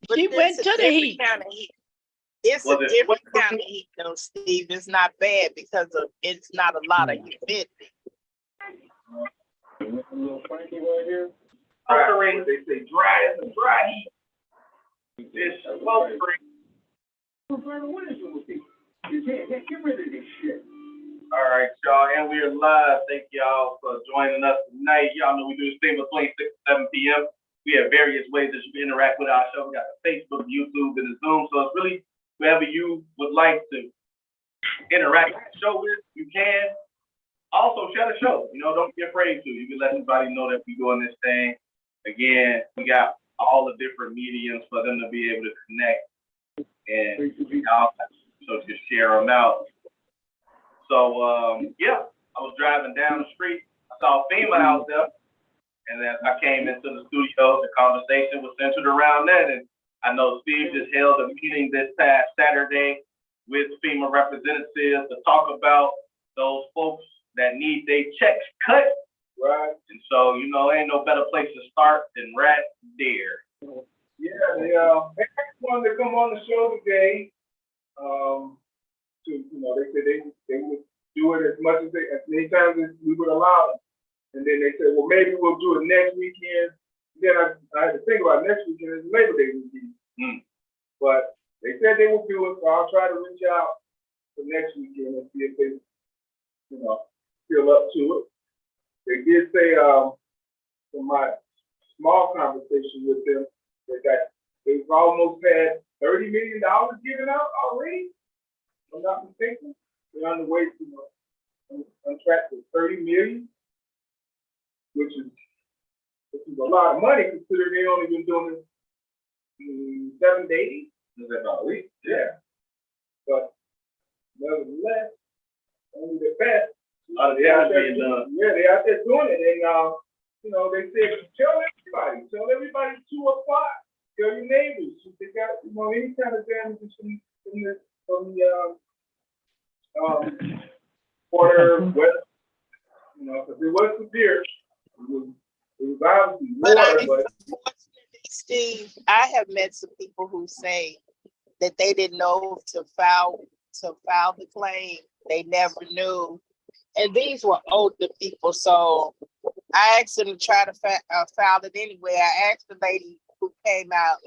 But She it's went a to the different heat. kind of heat. It's a different kind of heat, though, Steve. It's not bad because of it's not a lot of humidity. Frankie right here. Sweltering. They say dry. It's a dry heat. It's sweltering. What is it with you? You can't get rid of this shit. All right, y'all, and we are live. Thank y'all for joining us tonight. Y'all know we do this thing between 6 and 7 p.m. We have various ways that you can interact with our show. We got the Facebook, YouTube, and the Zoom. So it's really whoever you would like to interact with the show with, you can. Also, share the show. You know, don't be afraid to. You can let everybody know that we're doing this thing. Again, we got all the different mediums for them to be able to connect. And y'all, so just share them out. So, yeah, I was driving down the street. I saw FEMA out there. And as I came into the studio, the conversation was centered around that. And I know Steve just held a meeting this past Saturday with FEMA representatives to talk about those folks that need their checks cut. Right. And so, you know, ain't no better place to start than right there. Yeah, they wanted to come on the show today. They said they would do it as many times as we would allow them. And then they said, well, maybe we'll do it next weekend. Then I had to think about next weekend as Labor Day weekend. But they said they would do it, so I'll try to reach out for next weekend and see if they, feel up to it. They did say from my small conversation with them that they've almost had $30 million given out already. If I'm not mistaken. They're on the way to on track for 30 million, which is a lot of money considering they only been doing it 7 days. Is that about a week? Yeah. But nevertheless, only the best. A lot of damage being done. Yeah, they out there doing it. And they said tell everybody to apply. Tell your neighbors if they got any kind of damages from the water, weather. Because it was severe. It was obviously water, but Unfortunately, Steve, I have met some people who say that they didn't know to file the claim. They never knew. And these were older people, so I asked them to try to file it anyway. I asked the lady who came out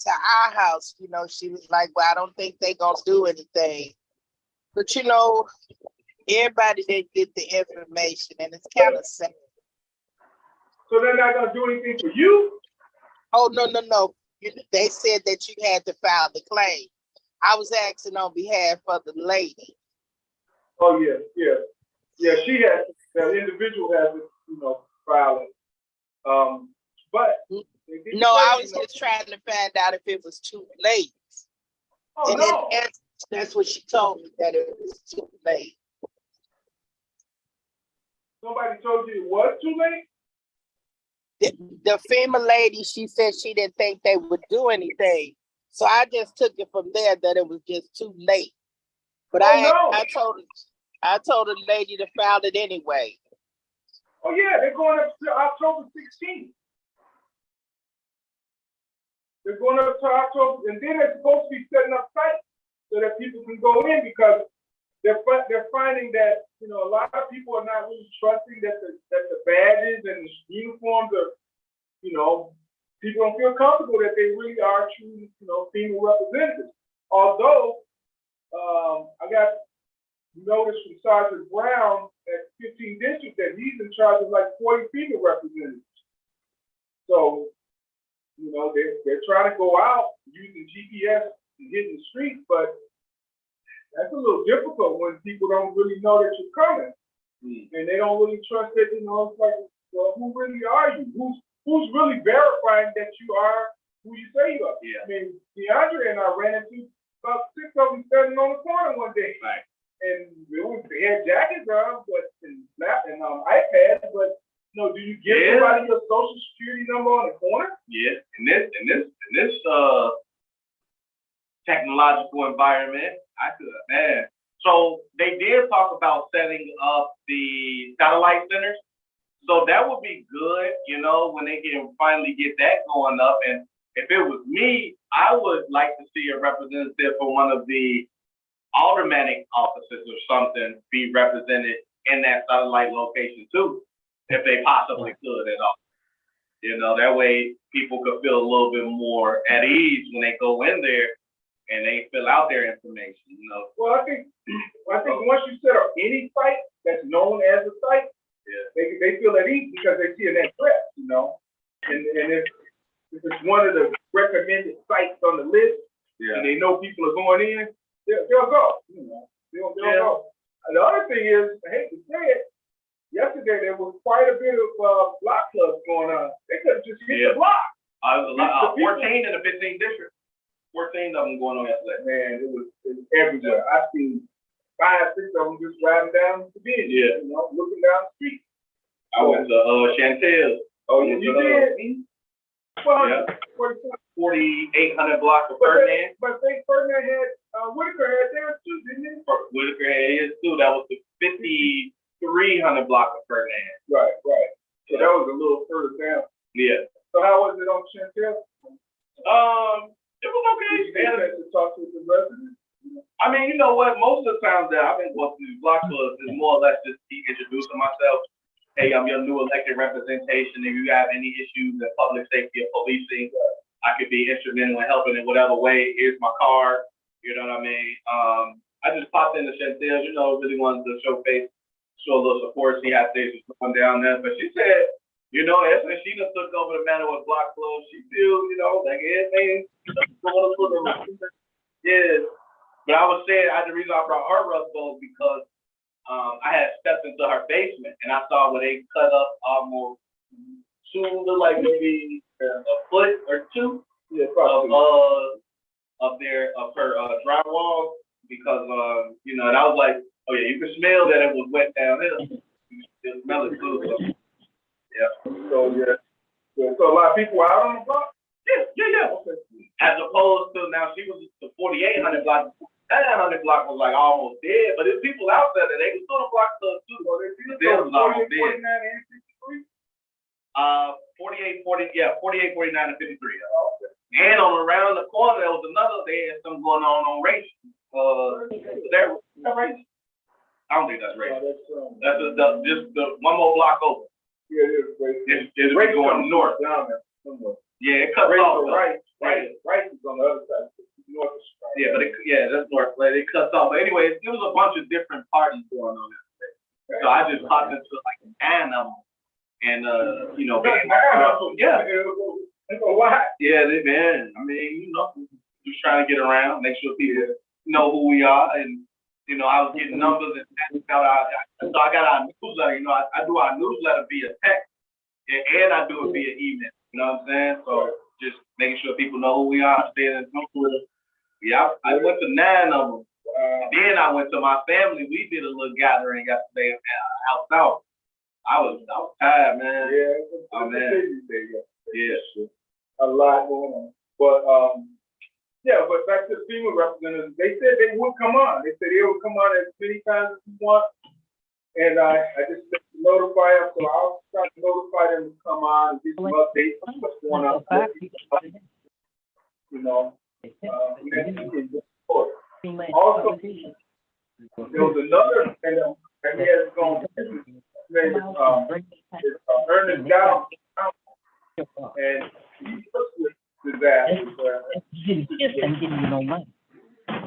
to our house, she was like, well, I don't think they're going to do anything. But, everybody didn't get the information, and it's kind of sad. So they're not going to do anything for you? Oh, no. They said that you had to file the claim. I was asking on behalf of the lady. Oh, yeah. Yeah, she has, the individual has to, file it. But no, I was just trying to find out if it was too late. Oh, and no. That's what she told me, that it was too late. Somebody told you it was too late? The FEMA lady, she said she didn't think they would do anything. So I just took it from there that it was just too late. But I told the lady to file it anyway. Oh yeah, they're going up to October 16th. They're going up to October, and then they're supposed to be setting up sites so that people can go in because they're finding that a lot of people are not really trusting that the badges and the uniforms are, people don't feel comfortable that they really are true, female representatives. Although I got notice from Sergeant Brown at 15th District that he's in charge of like 40 female representatives. So, they're trying to go out using GPS and hitting the streets, but that's a little difficult when people don't really know that you're coming. And they don't really trust that, it's like, well, who really are you? Who's really verifying that you are who you say you are? Yeah. I mean, DeAndre and I ran into about 6 of them standing on the corner one day. Right. And they had jackets on, and iPads, but do you give somebody your social security number on the corner? Yeah, in this technological environment, I could, man. So they did talk about setting up the satellite centers. So that would be good, when they can finally get that going up. And if it was me, I would like to see a representative from one of the aldermanic offices or something be represented in that satellite location too, if they possibly could at all. You know, that way people could feel a little bit more at ease when they go in there and they fill out their information, you know. Well, I think once you set up any site that's known as a site, they feel at ease because they see an address, you know. And if it's one of the recommended sites on the list, and they know people are going in, they'll go. You know, they'll go. And the other thing is, I hate to say it, yesterday there was quite a bit of block clubs going on. They could have just hit the block. 14 in the 15th district. 14 of them going on yesterday. Man, it was everywhere. I seen 5, 6 of them just riding down the beach. You know, looking down the street. I went to Chantel. Oh, you did? Well, 4,800 blocks of Ferdinand. But they Ferdinand had Whitaker had theirs too, didn't he? Whitaker had his too. That was the 5,300 block of Ferdinand. Right. So that was a little further down. Yeah. So how was it on Chantel? It was okay. Did you get a chance to talk to the residents? I mean, you know what? Most of the times that I've been going to these block clubs is more or less just introducing myself. Hey, I'm your new elected representation. If you have any issues in public safety or policing, I could be instrumental in helping in whatever way. Here's my card. You know what I mean? I just popped into Chantel, you know, really wanted to show a little support. See how things was going down there. But she said, you know, after she done took over the matter with block clubs, she feels, you know, like everything going a little. Yeah. But I was saying, the reason I brought her up though is because I had stepped into her basement and I saw where they cut up almost like maybe a foot or two of her drywall because you know, and I was like, oh yeah, you can smell that it was wet down there. You can smell it too. So, yeah. So a lot of people were out on the block? Yeah. Okay. As opposed to now she was the 4,800 block. 900 block was like almost dead, but there's people out there that they can still block stuff too. So they still almost dead. 49 and 53? 48, 49, and 53. And on around the corner, there was another, they had something going on race. Is that race? I don't think that's race. That's just the one more block over. Yeah, it is race. It's race going north. Down there somewhere. Yeah, it cuts off. Right is on the other side. North is right. Yeah, but that's north. Like, it cuts off. But anyway, there was a bunch of different parties going on yesterday. So I just popped into like 9 of them. And, you know, yeah. It's a lot. Yeah, man. I mean, you know, just trying to get around, make sure people know who we are. And, you know, I was getting numbers and so I got our newsletter. You know, I do our newsletter via text and I do it via email. You know what I'm saying? So just making sure people know who we are, staying in touch with us. Yeah, I went to 9 of them. Then I went to my family. We did a little gathering yesterday out south. I was tired, man. Yeah, oh man. Yeah, a lot going on. But but back to the female representatives, they said they would come on. They said they would come on as many times as you want. And I just notify them, so I'll try to notify them to come on and get some updates on what's going on. You know. Also, there was another that he has gone to. His name is Ernest Dow, and he works with disaster. You're getting pissed and giving you no money.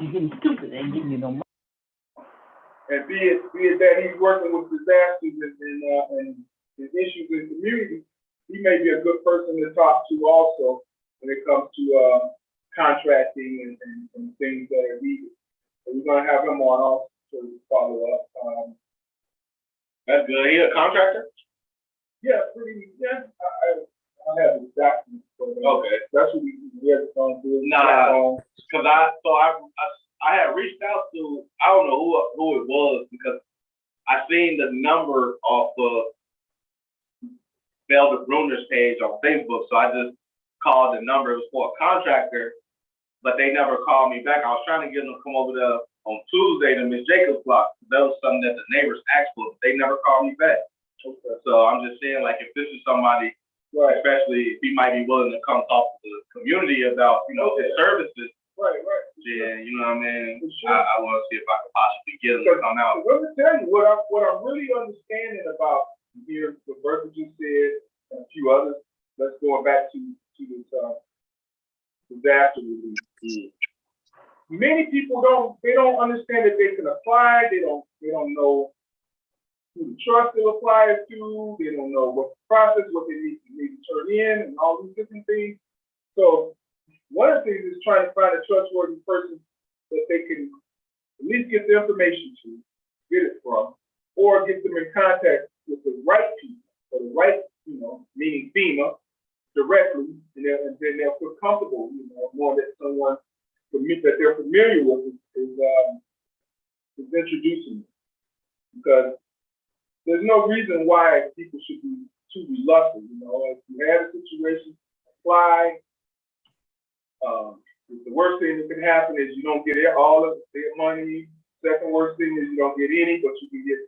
You're getting stupid and giving you no money. And be it that he's working with disasters and issues in the community, he may be a good person to talk to also when it comes to contracting and things that are needed. So we're gonna have him on also to follow up. That's good. He a contractor? Yeah, I have the documents. Okay. That's what we're going to do. Nah, because I had reached out to, I don't know who it was, because I seen the number off of Velda Bruner's page on Facebook, so I just called the number. It was for a contractor, but they never called me back. I was trying to get them to come over there on Tuesday to Miss Jacobs' block. That was something that the neighbors asked for, but they never called me back. Okay. So I'm just saying, like, if this is somebody Right, especially if he might be willing to come talk to the community about, you know, his services. right. Yeah, you know what I mean? For sure. I want to see if I can possibly get him to come out. Let me tell you what I'm really understanding about here, what Bertha just said, and a few others. Let's go back to this disaster relief. Many people don't understand that they can apply. They don't know who to trust to apply it to. They don't know what the process, what they need to turn in, and all these different things. So one of the things is trying to find a trustworthy person that they can at least get the information to, get it from, or get them in contact with the right people, or the right, meaning FEMA, directly, and then they'll feel comfortable, more that someone that they're familiar with is introducing them. Because there's no reason why people should be too reluctant. If you have a situation, apply. The worst thing that can happen is you don't get all of their money. Second worst thing is you don't get any, but you can get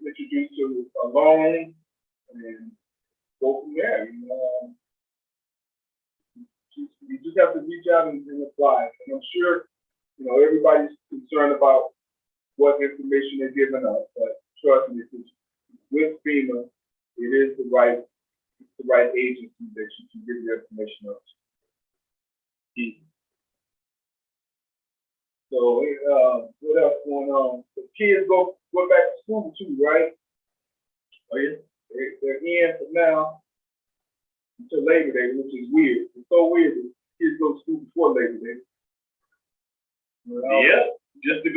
introduced to a loan and go from there. You just have to reach out and apply. And I'm sure, everybody's concerned about what information they're giving us, but trust me, with FEMA, it is the right agency that you can give your information up to. So, what else going on? The kids go back to school too, right? Oh yeah, they're in for now until Labor Day, which is weird. It's so weird that kids go to school before Labor Day. Yeah, just to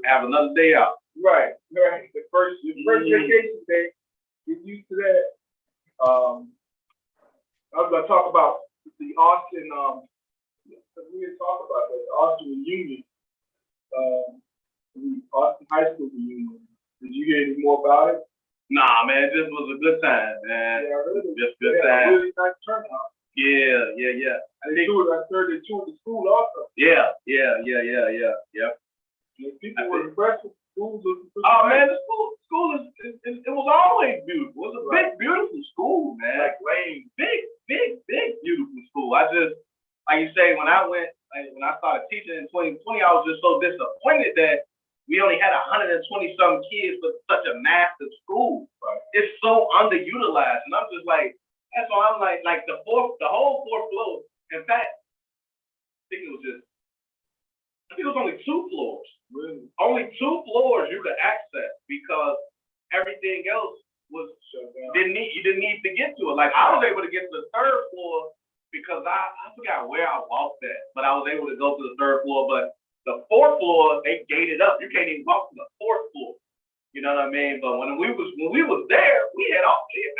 have another day out. Right. The first vacation day, get used to that. I was gonna talk about the Austin. We didn't talk about that. The Austin reunion. The Austin High School reunion. Did you hear any more about it? Nah, man, this was a good time, man. Yeah, really. Just good time. Really nice turnout. Yeah. I heard they toured the school also. Yeah. People were impressed with the school. Oh man, the school is it was always beautiful. It was a big, beautiful school, man. Like Wayne, big, beautiful school. I just, like you say, when I started teaching in 2020, I was just so disappointed that we only had 120 some kids for such a massive school. Right. It's so underutilized, and I'm just like, that's why I'm like the whole fourth floor. In fact, I think it was only 2 floors. Really? Only 2 floors you could access because everything else was shut down. You didn't need to get to it. Like I was able to get to the 3rd floor because I forgot where I walked at, but I was able to go to the 3rd floor. But the 4th floor, they gated up. You can't even walk to the 4th floor. You know what I mean? But when we was there, we had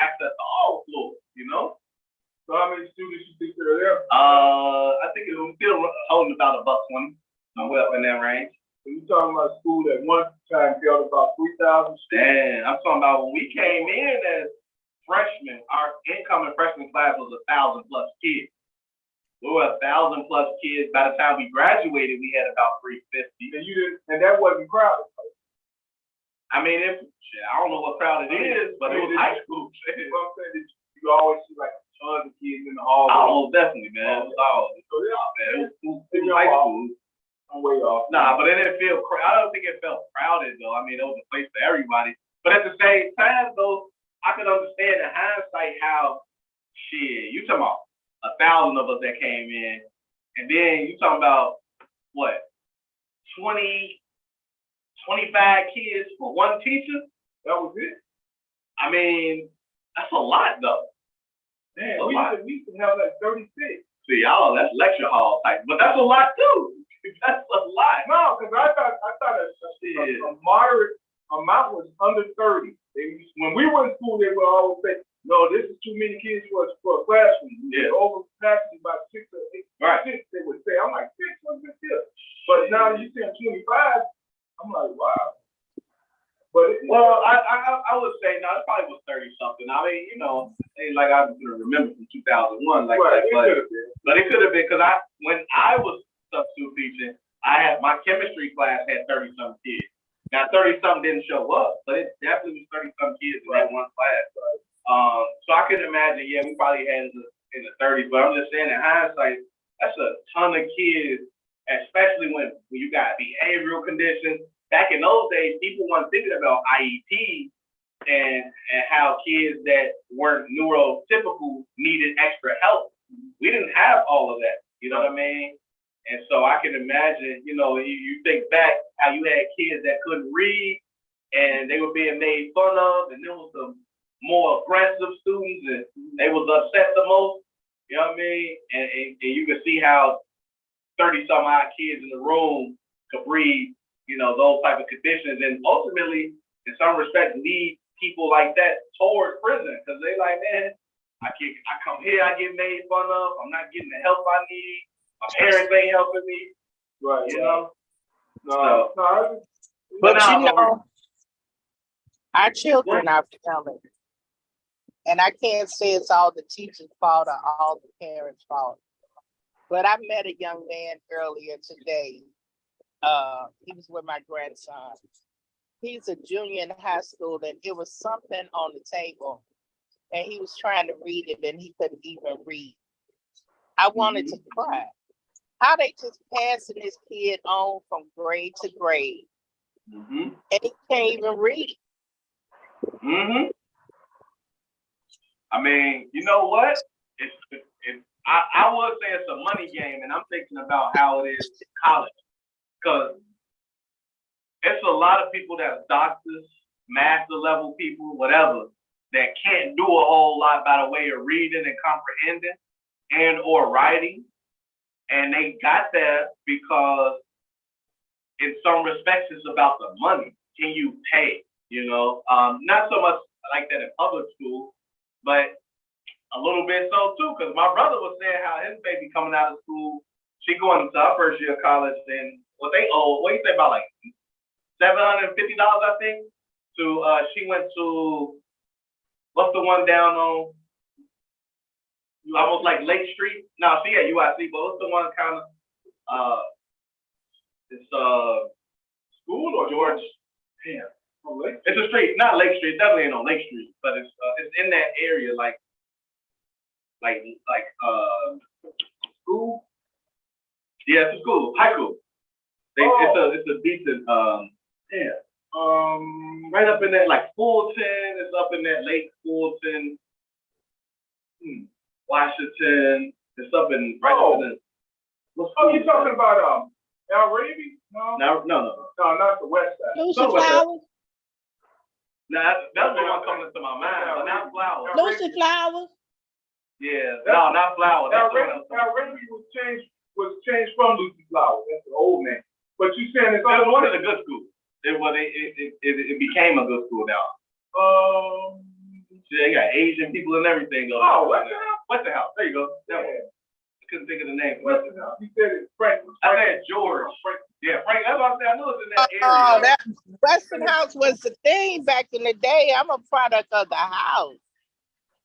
access to all floors. So how many students you think there are there? I think it was still holding about $120. Somewhere up in that range. So you talking about a school that one time held about 3,000 students? Man, I'm talking about when we came in as freshmen, our incoming freshman class was 1,000+ kids. We were 1,000+ kids. By the time we graduated, we had about 350. And that wasn't crowded. I mean, I don't know what crowd it is, but it was high school. You know what I'm saying? You always see like tons of kids in the hall. Oh, definitely, man. It was all. It was high school. I'm way off. Nah, but it didn't feel. I don't think it felt crowded though. I mean, it was a place for everybody. But at the same time, though, I could understand in hindsight how you talking about 1,000 of us that came in, and then you talking about what 20, 25 kids for one teacher. That was it. I mean, that's a lot though. Man, we used to have like 36. See, y'all, that's lecture hall type, but that's a lot too. That's a lot. No, because I thought a moderate amount was under 30. When we were in school, they would always say, "No, this is too many kids for a classroom." Yeah. Over capacity by 6 or 8. Right. 6, they would say. I'm like 6, what's this here? But now you see 25. I'm like, wow. But I would say no, it probably was 30 something. I mean, ain't like I remember from 2001 like right, that, but it could have been because when I was substitute teaching, my chemistry class had 30-something kids. Now 30-something didn't show up, but it definitely was 30-something kids in that one class. So I can imagine, yeah, we probably had it in the 30s, but I'm just saying in hindsight, that's a ton of kids, especially when you got behavioral conditions. Back in those days, people weren't thinking about IEP and how kids that weren't neurotypical needed extra help. We didn't have all of that, you know what I mean? And so I can imagine, you think back how you had kids that couldn't read and they were being made fun of, and there was some more aggressive students and they was upset the most, you know what I mean? And you can see how 30 some odd kids in the room could breed, those type of conditions, and ultimately, in some respects, lead people like that towards prison, because they like, man, I come here, I get made fun of, I'm not getting the help I need, my parents ain't helping me, Right. No. But our children are failing. And I can't say it's all the teachers' fault or all the parents' fault. But I met a young man earlier today. He was with my grandson. He's a junior in high school, and it was something on the table. And he was trying to read it, and he couldn't even read. I wanted to cry. How they just passing this kid on from grade to grade, and he can't even read. I mean, you know what? I would say it's a money game, and I'm thinking about how it is in college, because it's a lot of people that's doctors, master level people, whatever, that can't do a whole lot by the way of reading and comprehending and or writing. And they got that because in some respects it's about the money. Can you pay? Not so much like that in public school, but a little bit so too, because my brother was saying how his baby coming out of school, she going into her first year of college, and what they owe, what do you say, about like $750, I think. She went to, what's the one down on almost like Lake Street? No, she at UIC, but what's the one kind of it's school or George? Damn. It's a street, not Lake Street, definitely ain't on Lake Street, but it's in that area, like school. Yeah, it's a school, high school. It's a decent right up in that, like Fulton. It's up in that Lake Fulton, Washington. It's up in up in the. You're talking about El Raby? No, not the west side. Lucy Flowers. No, that's the one coming to my mind, but not Flowers. Lucy Flowers. Yeah, no, not Flowers. El Raby was changed from Lucy Flowers. That's the old name. But you saying it's one of the good schools. It became a good school now. They got Asian people and everything going on. Westinghouse. There you go. Yeah. I couldn't think of the name. Westinghouse. You said it's Franklin. I said George. Yeah, Frank. That's what I said. I knew it was in that area. Oh, that Westinghouse was the thing back in the day. I'm a product of the house.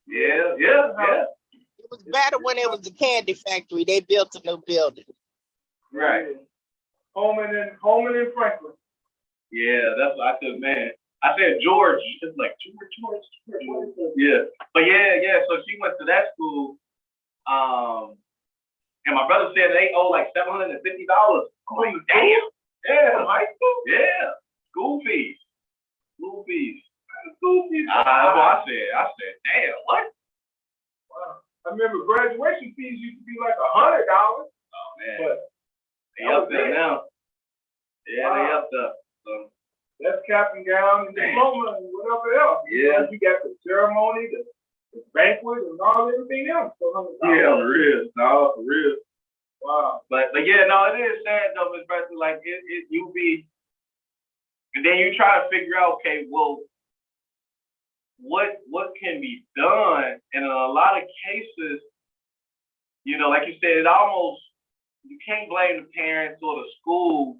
Yeah. It was better when it was a candy factory. They built a new building. Right. Holman and Franklin. Yeah, that's what I said, man. I said George. It's like George. Yeah. But yeah. So she went to that school. And my brother said they owe like $750. I'm like, damn. Yeah, high school? Yeah. School fees. That's what I said, damn, what? Wow. I remember graduation fees used to be like $100. Oh man. But they up there now. Yeah, wow. They up there. So that's cap and gown and diploma and whatever else. Yeah. You got the ceremony, the banquet, and everything else. Yeah, for real. No, for real. Wow. But yeah, no, it is sad though, Ms. Preston. Like you be, and then you try to figure out, okay, well, what can be done? And in a lot of cases, like you said, you can't blame the parents or the school.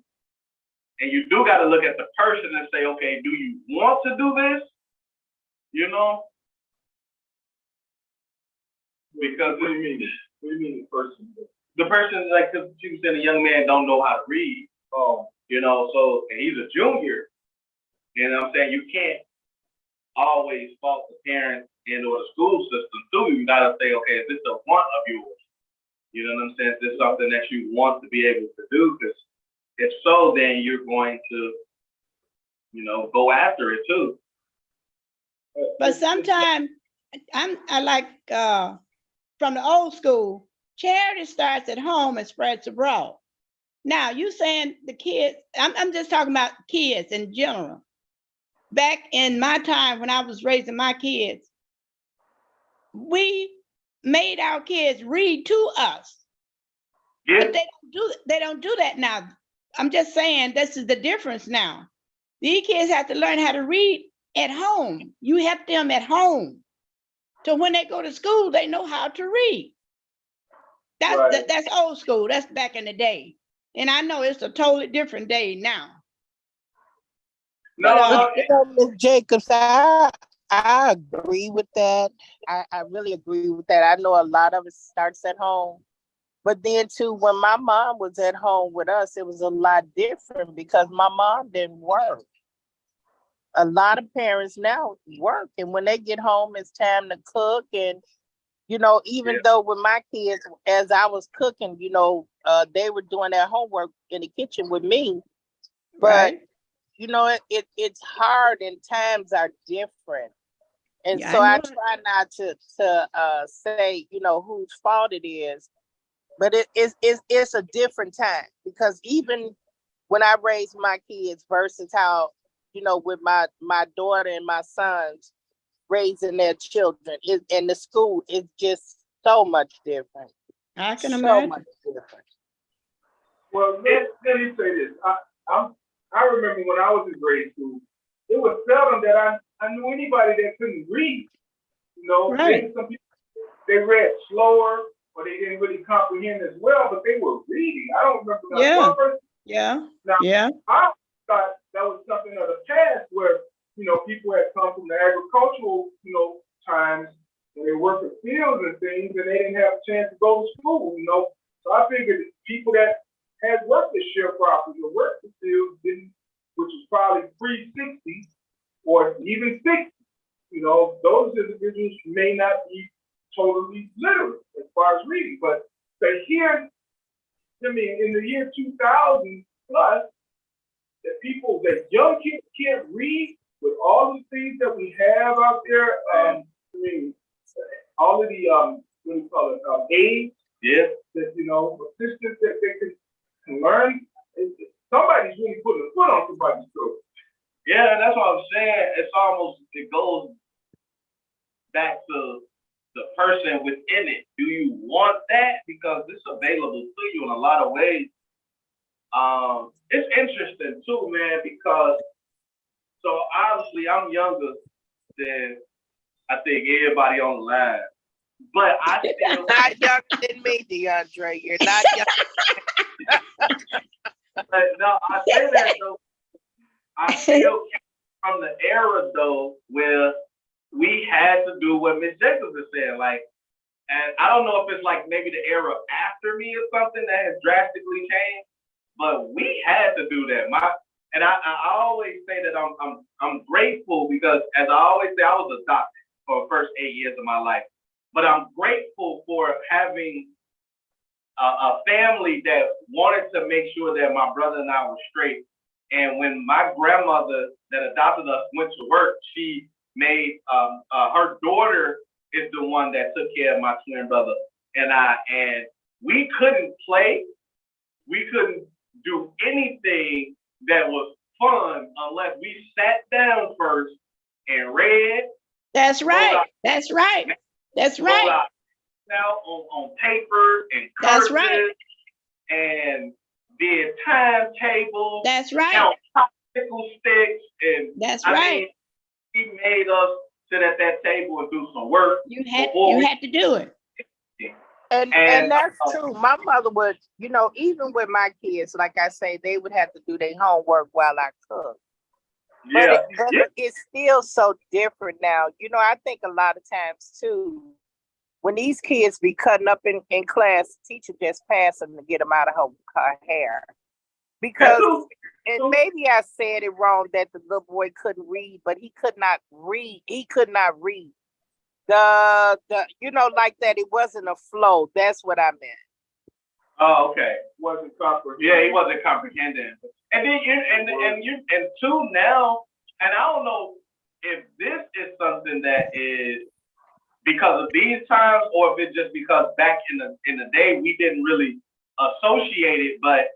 And you do got to look at the person and say, okay, do you want to do this? Because what do you mean? What do you mean the person? The person, like, because you said a young man don't know how to read. So and he's a junior. I'm saying you can't always fault the parents and or the school system too. You gotta say, okay, is this a want of yours? You know what I'm saying? Is this something that you want to be able to do? Because if so, then you're going to, go after it too. But sometimes I like from the old school, charity starts at home and spreads abroad. Now you saying the kids, I'm just talking about kids in general. Back in my time when I was raising my kids, we made our kids read to us. Yeah. But they don't do that now. I'm just saying this is the difference now. These kids have to learn how to read at home. You help them at home. So when they go to school, they know how to read. Right. That's old school. That's back in the day. And I know it's a totally different day now. No, But, You know, Ms. Jacobs, I agree with that. I really agree with that. I know a lot of it starts at home. But then too, when my mom was at home with us, it was a lot different because my mom didn't work. A lot of parents now work, and when they get home, it's time to cook. And even Yeah. though with my kids, as I was cooking, they were doing their homework in the kitchen with me. But right? it's hard and times are different. And Yeah, so I I know. try not to say, whose fault it is, but it's a different time because even when I raised my kids versus how, with my daughter and my sons raising their children in the school, it's just so much different. I can So imagine. much different. Well, let me say this. I remember when I was in grade school, it was seldom that I knew anybody that couldn't read. Right. Maybe some people, they read slower or they didn't really comprehend as well, but they were reading. I don't remember not Yeah. one person. Yeah. Now, Yeah. I thought that was something of the past where, people had come from the agricultural, times and they worked in fields and things and they didn't have a chance to go to school. So I figured people that had worked the sharecroppers or worked the fields, which was probably pre-60 or even 60, those individuals may not be totally literate as far as reading. But here, in the year 2000 plus, that young kids can't read with all the things that we have out there. All of the what do you call it? Aids. Yeah. That assistance that they can learn. Somebody's really putting a foot on somebody's throat. Yeah, that's what I'm saying. It goes back to the person within it. Do you want that? Because it's available to you in a lot of ways. It's interesting too, man, because so obviously I'm younger than I think everybody on the line. But I You're still not younger than me, DeAndre. You're not young. but no, I say that though. I still came from the era though where we had to do what Miss Jacobs is saying, like, and I don't know if it's like maybe the era after me or something that has drastically changed, but we had to do that. I always say that I'm grateful because, as I always say, I was adopted for the first 8 years of my life, but I'm grateful for having a family that wanted to make sure that my brother and I were straight. And when my grandmother that adopted us went to work, she made her daughter is the one that took care of my twin brother and I, and we couldn't play, we couldn't do anything that was fun unless we sat down first and read. That's right. That's right. That's right. Now on paper and That's cursive right. and did timetables. That's right. Count popsicle sticks and That's I right. mean, he made us sit at that table and do some work. You had to do it. And that's true. My mother would, even with my kids, like I say, they would have to do their homework while I cook. Yeah. But it's still so different now. I think a lot of times too, when these kids be cutting up in class, the teacher just pass them to get them out of her hair. Because, and maybe I said it wrong that the little boy couldn't read, but he could not read. He could not read. The you know, like that, it wasn't a flow. That's what I meant. Oh, okay. Wasn't comprehensive. Yeah, he wasn't comprehending. And then and two now, and I don't know if this is something that is because of these times or if it's just because back in the day we didn't really associate it, but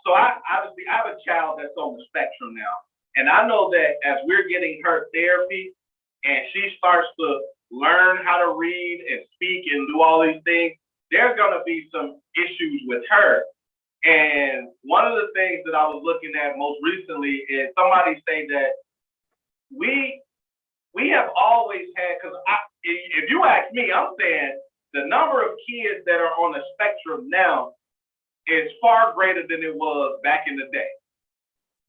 so I obviously I have a child that's on the spectrum now, and I know that as we're getting her therapy and she starts to learn how to read and speak and do all these things, there's gonna be some issues with her. And one of the things that I was looking at most recently is somebody say that we have always had, because if you ask me, I'm saying the number of kids that are on the spectrum now is far greater than it was back in the day.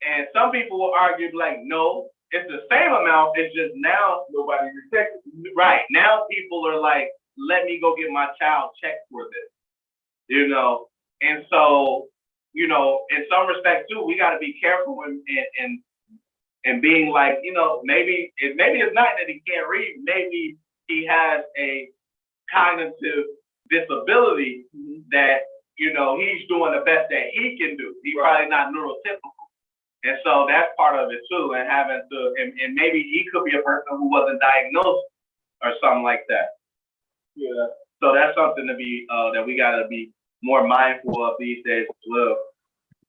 And some people will argue like, no, it's the same amount. It's just now Nobody detected. right now people are like, let me go get my child checked for this, you know. And so, you know, in some respect too, we got to be careful and being like, you know, maybe it's not that he can't read, maybe he has a cognitive disability that, you know, he's doing the best that he can do. He's probably not neurotypical. And so that's part of it too, and having to, and maybe he could be a person who wasn't diagnosed or something like that. Yeah. So that's something to be, that we gotta be more mindful of these days as well.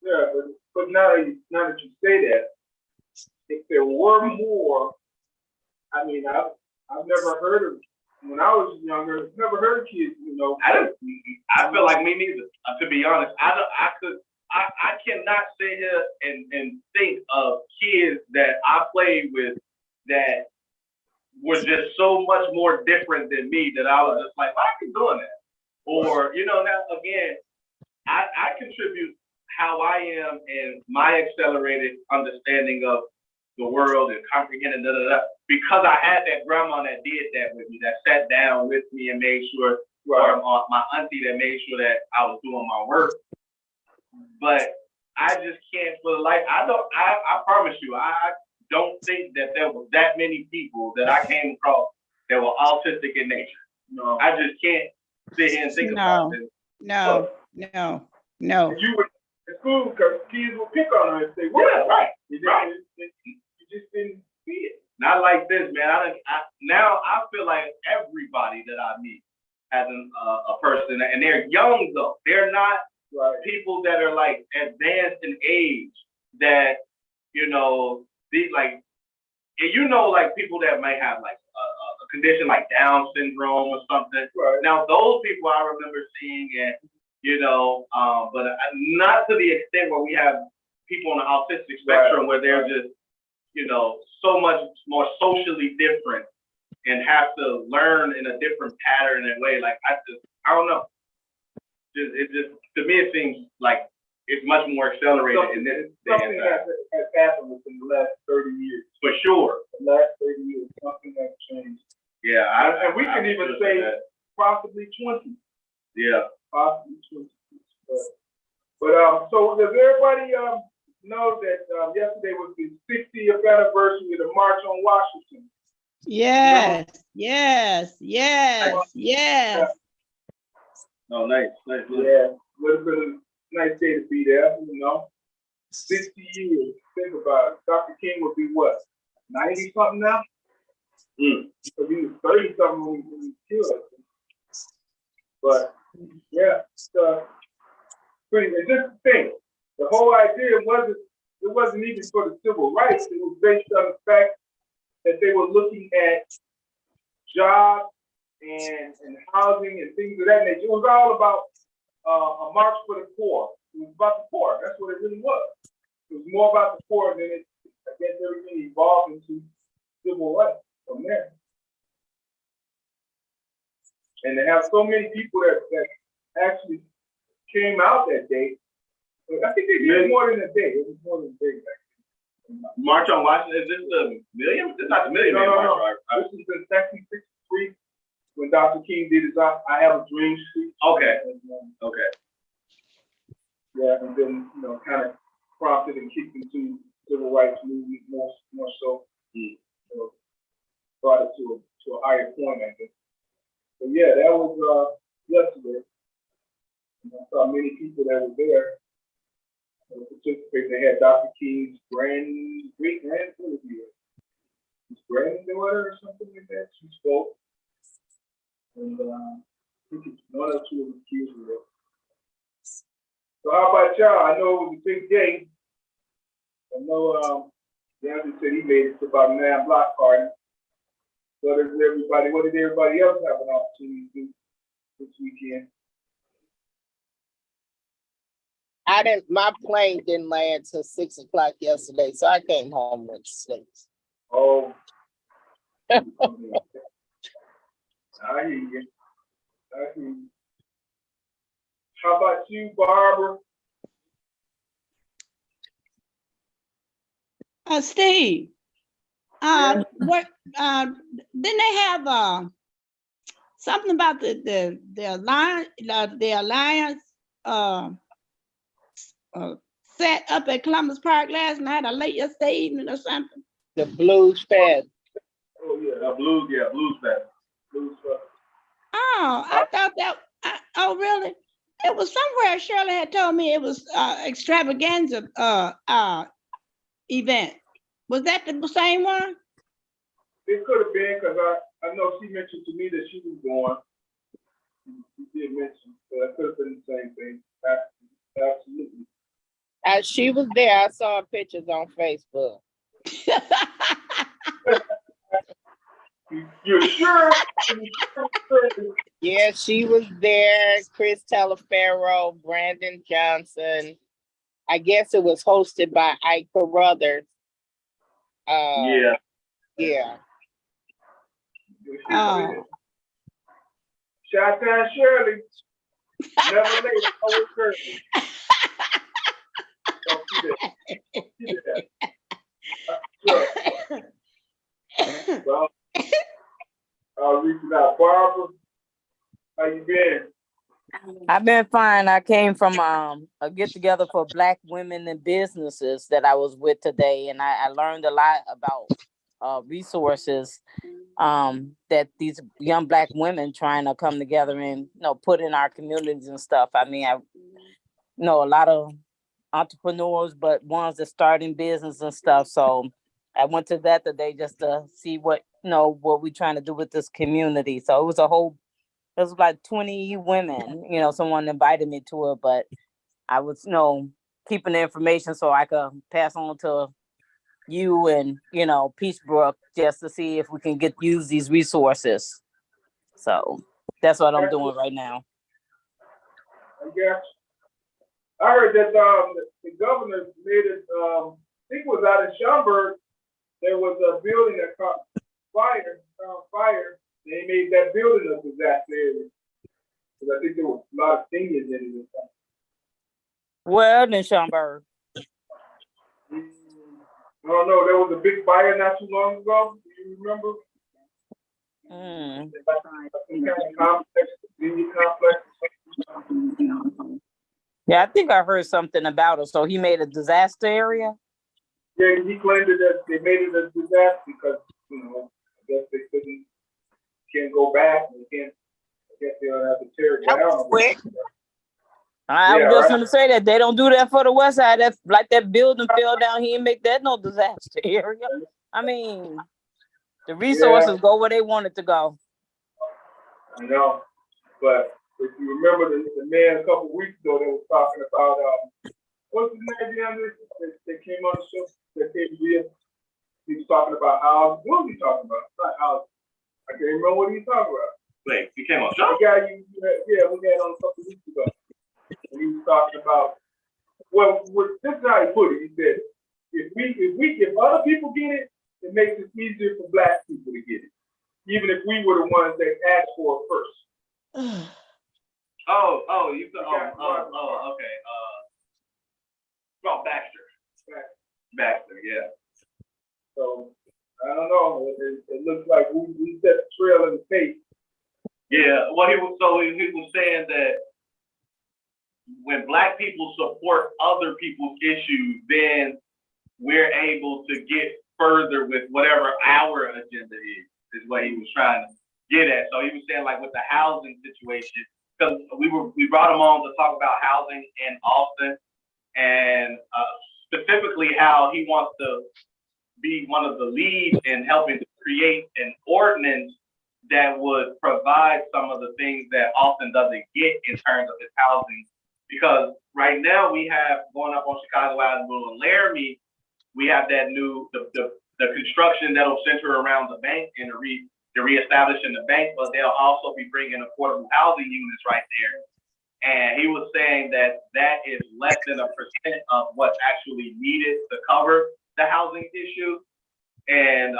Yeah, but now that you say that, if there were more, I mean, I've never heard of, when I was younger, never heard of kids, you know. I feel like me neither, to be honest. I cannot sit here and think of kids that I played with that were just so much more different than me that I was just like, why are you doing that? Or, you know, now again, I contribute how I am and my accelerated understanding of the world and comprehending because I had that grandma that did that with me, that sat down with me and made sure, or my auntie that made sure that I was doing my work. But I just can't for the life. I promise you, I don't think that there was that many people that I came across that were autistic in nature. No. I just can't sit here and think about it. No. And you were in school because kids would pick on her and say, well, Yeah, right. You just didn't see it. Not like this, man. Now I feel like everybody that I meet has a person, and they're young though. They're not people that are like advanced in age that, you know, these like, and you know, like people that might have like a condition like Down syndrome or something. Right. Now those people I remember seeing, and you know, but not to the extent where we have people on the autistic spectrum where they're just, you know, so much more socially different and have to learn in a different pattern and way. Like I don't know. It just to me it seems like it's much more accelerated in this day and Something time. has happened within the last 30 years. For sure. The last 30 years, something has changed. Yeah, And we can even say possibly 20. Yeah. Possibly 20. But so does everybody know that yesterday was the 60th anniversary of the March on Washington? Yes. Oh, nice. Yeah, would have been a nice day to be there, you know. 60 years. Think about it. Dr. King would be what? 90 something now? So he was 30 something when he killed us. But yeah, and just think, the whole idea wasn't even for the civil rights. It was based on the fact that they were looking at jobs and housing and things of that nature. It was all about a march for the poor. It was about the poor. That's what it really was. It was more about the poor, and then I guess everything evolved into civil rights from there. And to have so many people that actually came out that day, I think they did more than a day. It was more than a day back then. March on Washington, is this the million? This is not the million. No. March, right? This is in 1963 when Dr. King did his I Have a Dream speech. Okay. Okay. Yeah, and then, you know, kind of prompted and kicked into civil rights movement more so. brought it to a higher point, I guess. But yeah, that was yesterday. And I saw many people that were there participating. They had Dr. King's great-grandson here. His granddaughter or something like that. She spoke. And I think it's one or two of the kids were there. So how about y'all? I know it was a big day. I know Deandre said he made it to about 9 block party. What did everybody else have an opportunity to do this weekend? My plane didn't land till 6 o'clock yesterday, so I came home with sleeps. Oh. I hear you. How about you, Barbara? Steve, Yeah. what, didn't they have, something about the alliance, set up at Columbus Park last night or late yesterday evening or something? The Blues Fest. Oh yeah, Blues Fest. Blues Fest. Oh, I thought that, oh, really? It was somewhere Shirley had told me it was extravaganza event. Was that the same one? It could have been because I know she mentioned to me that she was going. She did mention, so it could have been the same thing. Absolutely. As she was there, I saw her pictures on Facebook. You're sure? Yeah, she was there. Chris Telefero, Brandon Johnson. I guess it was hosted by Ike Carruthers. Yeah. Yeah. Oh. Shout out Shirley. Never late, always early. Don't do that. Sure. Well, I'll reach it out. Barbara, how you been? I've been fine. I came from a get together for Black women in businesses that I was with today, and I learned a lot about resources that these young Black women trying to come together and put in our communities and stuff. I mean, I know a lot of entrepreneurs, but ones that starting business and stuff. So I went to that today just to see what we're trying to do with this community. So it was like 20 women, someone invited me to it, but I was, keeping the information so I could pass on to you and, Peachbrook just to see if we can use these resources. So that's what I'm doing right now. I guess. I heard that the governor made it, I think it was out in Schaumburg, there was a building that caught fire. They made that building a disaster area. Because I think there was a lot of seniors in it. Well, in Schaumburg. I don't know. There was a big fire not too long ago. Do you remember? Yeah, I think I heard something about it. So he made a disaster area? Yeah, he claimed that they made it a disaster because, I guess they can't go back. I guess they'll have to tear it down. Quick. I was just going to say that they don't do that for the West Side. That's like that building fell down here and make that no disaster area. I mean, the resources go where they want it to go. I know, but if you remember the man a couple weeks ago that was talking about what's his name again? That came on the show. That came here. He was talking about how. What was he talking about? Not how. I can't remember what he was talking about. Wait, he came on the show? The guy we had on a couple weeks ago. And he was talking about. Well, this is how he put it. He said, if other people get it, it makes it easier for Black people to get it, even if we were the ones that asked for it first. Okay. Baxter, yeah. So I don't know. It looks like we set the trail in the pace. Yeah. Well, he was saying that when Black people support other people's issues, then we're able to get further with whatever our agenda is is what he was trying to get at. So he was saying like with the housing situation, because we brought him on to talk about housing in Austin and specifically how he wants to be one of the leads in helping to create an ordinance that would provide some of the things that Austin doesn't get in terms of its housing. Because right now we have going up on Chicago Avenue and Laramie, we have that new the construction that'll center around the bank and the reestablishing the bank, but they'll also be bringing affordable housing units right there. And he was saying that that is less than 1% of what's actually needed to cover the housing issue. And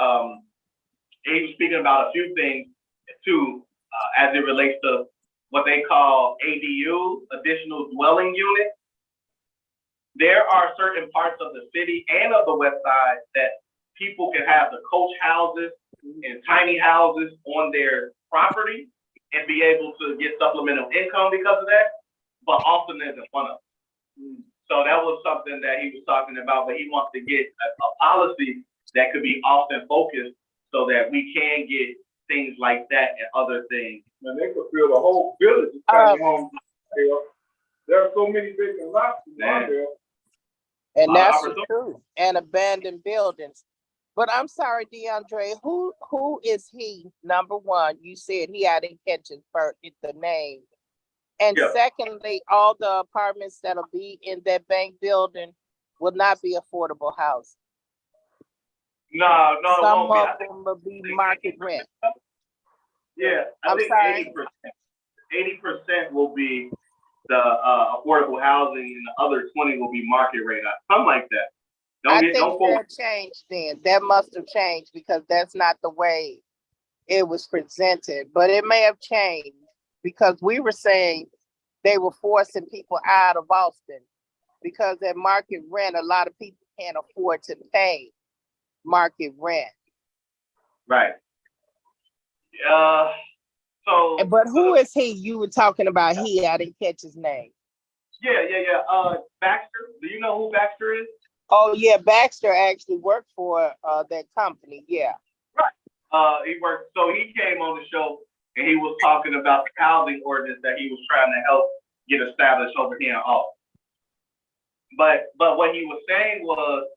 he was speaking about a few things too, as it relates to what they call ADU, additional dwelling units. There are certain parts of the city and of the West Side that people can have the coach houses and tiny houses on their property and be able to get supplemental income because of that, but Austin isn't one of them. So that was something that he was talking about, but he wants to get a policy that could be Austin focused so that we can get things like that and other things. And they could build a whole village of tiny homes. There are so many vacant lots in Lawndale. And that's the opportunity. truth. And abandoned buildings. But I'm sorry, DeAndre, who is he? Number one, you said he had to catch the name. And Yeah. secondly, all the apartments that'll be in that bank building will not be affordable housing. No, it Some won't be. of them will be market rent. Yeah, I I'm think sorry. 80% will be the affordable housing, and the other 20 will be market rate, something like that. I Don't think quote. that changed then. That must have changed because that's not the way it was presented. But it may have changed because we were saying they were forcing people out of Austin because at market rent, a lot of people can't afford to pay market rent. Right. So. But who is he? You were talking about he. I didn't catch his name. Yeah. Baxter. Do you know who Baxter is? Oh yeah, Baxter actually worked for that company. Yeah. He worked. So he came on the show and he was talking about the housing ordinance that he was trying to help get established over here in Austin. But what he was saying was,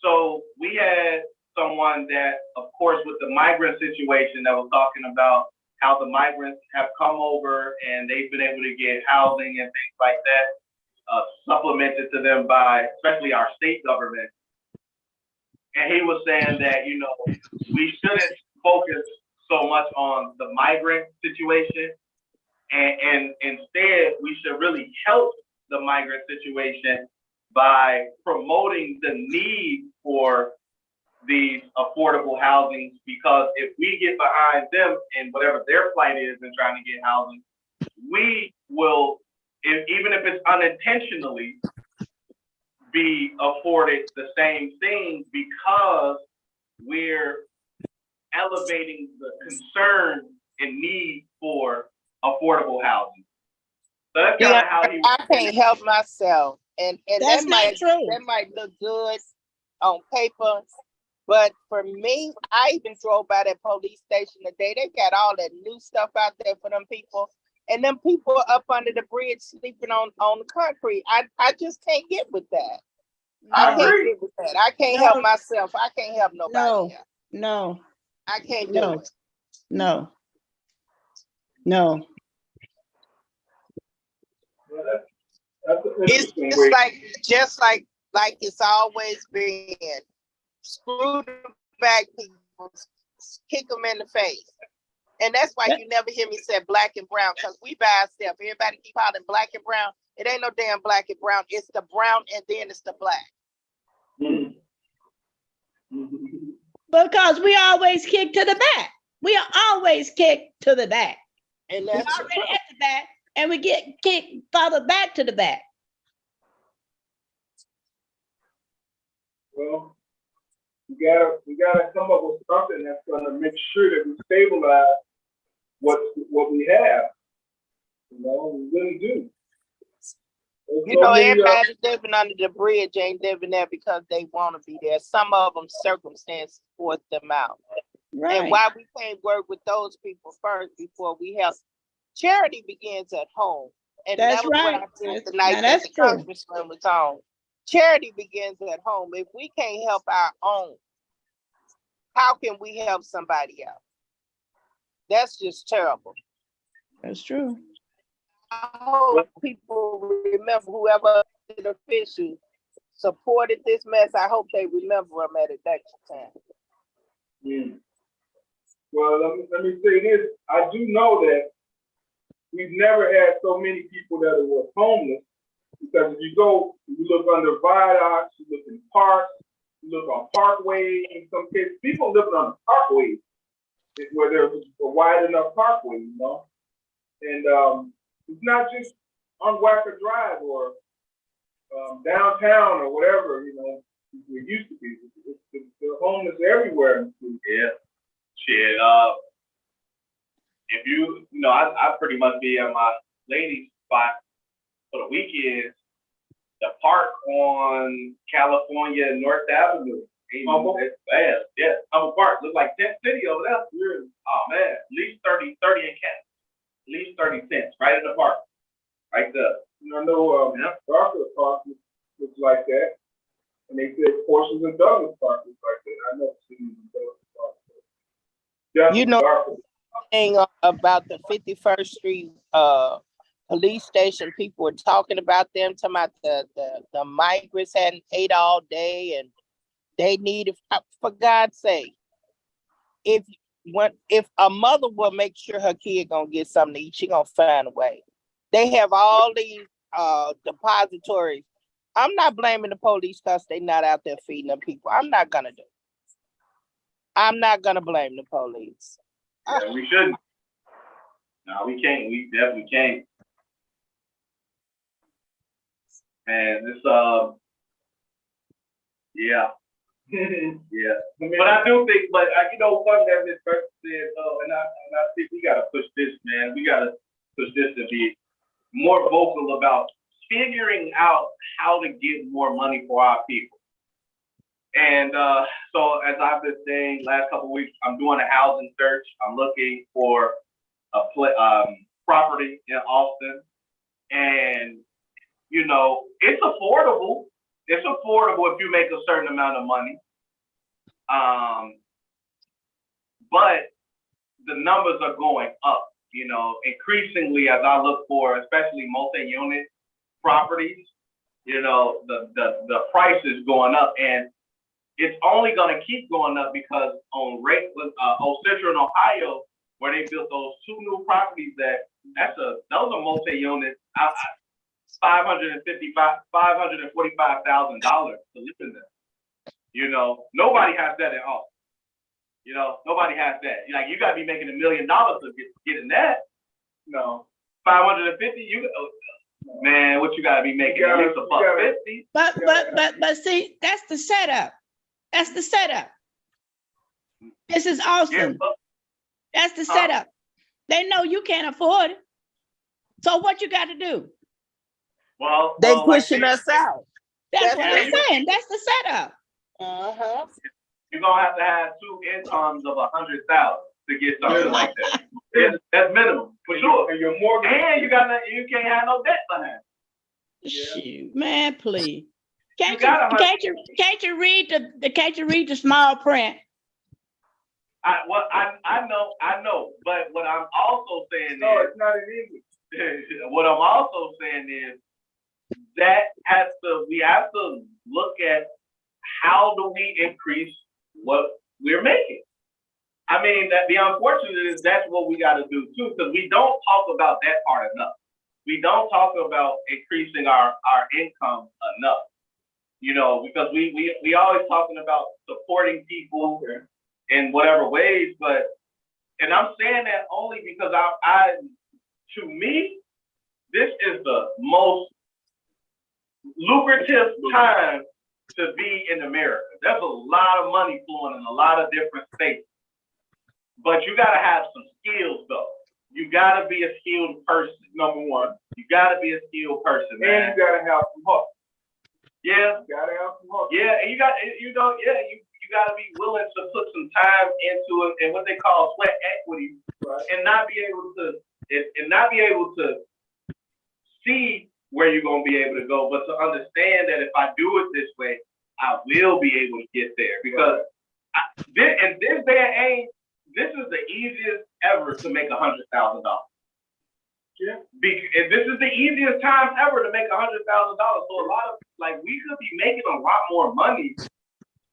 so we had someone that, of course, with the migrant situation that was talking about how the migrants have come over and they've been able to get housing and things like that, supplemented to them by especially our state government. And he was saying that, we shouldn't focus so much on the migrant situation. And instead, we should really help the migrant situation by promoting the need for these affordable housing, because if we get behind them and whatever their plight is in trying to get housing, we will, even if it's unintentionally, be afforded the same thing because we're elevating the concern and need for affordable housing. So that's kind of how he. I can't help myself, and That's not true. That might look good on paper, but for me, I even drove by that police station today. They got all that new stuff out there for them people, and them people up under the bridge sleeping on the concrete. I just can't get with that. I can't get with that. I can't help myself. I can't help nobody else. No. I can't do it. No. Well, that's an It's interesting just way. like it's always been. Screw the black people, kick them in the face. And that's why you never hear me say black and brown, because we buy stuff. Everybody keep calling black and brown. It ain't no damn black and brown. It's the brown and then it's the black. Because we always kick to the back. We are always kicked to the back. And We're that's already at the back and we get kicked farther back to the back. Well, we gotta come up with something that's gonna make sure that we stabilize what we have. We really do. Everybody living under the bridge ain't living there because they want to be there. Some of them circumstances force them out. Right. why we can't work with those people first before we help. Charity begins at home. And That's that was what right. I said the Now night that that's the true. congressman was on. Charity begins at home. If we can't help our own, how can we help somebody else? That's just terrible. That's true. I hope people remember whoever the officials supported this mess. I hope they remember them at election time. Mm. Well, let me say this. I do know that we've never had so many people that were homeless, because if you look under viaducts, you look in parks, you look on parkways, in some cases, people living on parkways where there's a wide enough parkway, you know? And it's not just on Wacker Drive or downtown or whatever, you know, it used to be. They're homeless everywhere. Yeah. Shit. If you know, I pretty much be at my ladies' spot for the weekends. The park on California North Avenue. It's bad. Yeah, Humble Park. Looks like Tent City over there. Oh man, at least 30 in cash. At least 30 cents right in the park. Right there. I know Darker Park looks like that. And they said portions of Douglas Park looks like that. I never seen Douglas Park. You know, Darker. Thing about the 51st Street police station, people were talking about them, talking about the migrants hadn't ate all day and they needed, for God's sake, if a mother will make sure her kid gonna get something to eat, she gonna find a way. They have all these depositories. I'm not blaming the police because they're not out there feeding them people. I'm not gonna blame the police. Yeah, we shouldn't. No, we can't. We definitely can't. And this yeah. Yeah. But I do think, you know, one that Ms. Burton said, and I think we gotta push this, man. We gotta push this to be more vocal about figuring out how to get more money for our people. And so as I've been saying last couple of weeks, I'm doing a housing search. I'm looking for a property in Austin, and you know, it's affordable. It's affordable if you make a certain amount of money. But the numbers are going up, you know, increasingly as I look for, especially multi-unit properties, you know, the price is going up, and it's only going to keep going up because on Central and Ohio, where they built those two new properties, those are multi-units. $545,000 to live in them. You know, nobody has that at home. You know, nobody has that. Like, you got to be making $1 million to get in that. No, 550. Man, what you got to be making? At least $150. But see, that's the setup. That's the setup. This is Austin. That's the setup. They know you can't afford it. So what you got to do? Well, they pushing us out. That's what I'm saying. That's the setup. Uh-huh. You're gonna have to have two incomes of 100,000 to get something like that. That's minimum for sure. And your mortgage, and you can't have no debt behind. Shoot, man, please. Can't you read the small print? I know, but what I'm also saying No, is, it's not in English. what I'm also saying is we have to look at how do we increase what we're making. I mean, that the unfortunate is that's what we got to do too, because we don't talk about that part enough. We don't talk about increasing our income enough. You know, because we always talking about supporting people in whatever ways, and I'm saying that only because to me, this is the most lucrative time to be in America. There's a lot of money flowing in a lot of different states, but you got to have some skills though. You got to be a skilled person. Number one, you got to be a skilled person, man. And you got to have some hustle. Yeah. You got to have some hustle. Yeah, and you you gotta be willing to put some time into it and what they call sweat equity, and not be able to see where you're gonna be able to go, but to understand that if I do it this way, I will be able to get there. Because in this day and age, this is the easiest ever to make $100,000. Yeah. And this is the easiest time ever to make $100,000. So a lot of we could be making a lot more money,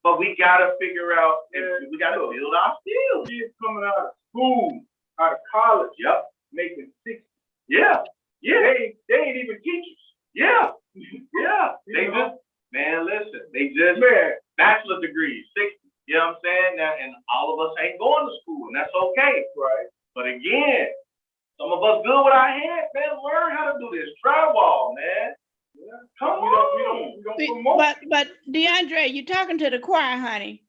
but we gotta figure out if we gotta build our skills. Kids coming out of school, out of college, Yep. making 60. Yeah. Yeah. They ain't even teachers. Yeah. Yeah. They You know? just, man, listen, they just Man, bachelor degrees, 60. You know what I'm saying? Now, and all of us ain't going to school, and that's okay. right. But again, some of us good with our hands, man. Learn how to do this drywall, man. Yeah. Come We on. don't promote. But DeAndre, you talking to the choir, honey.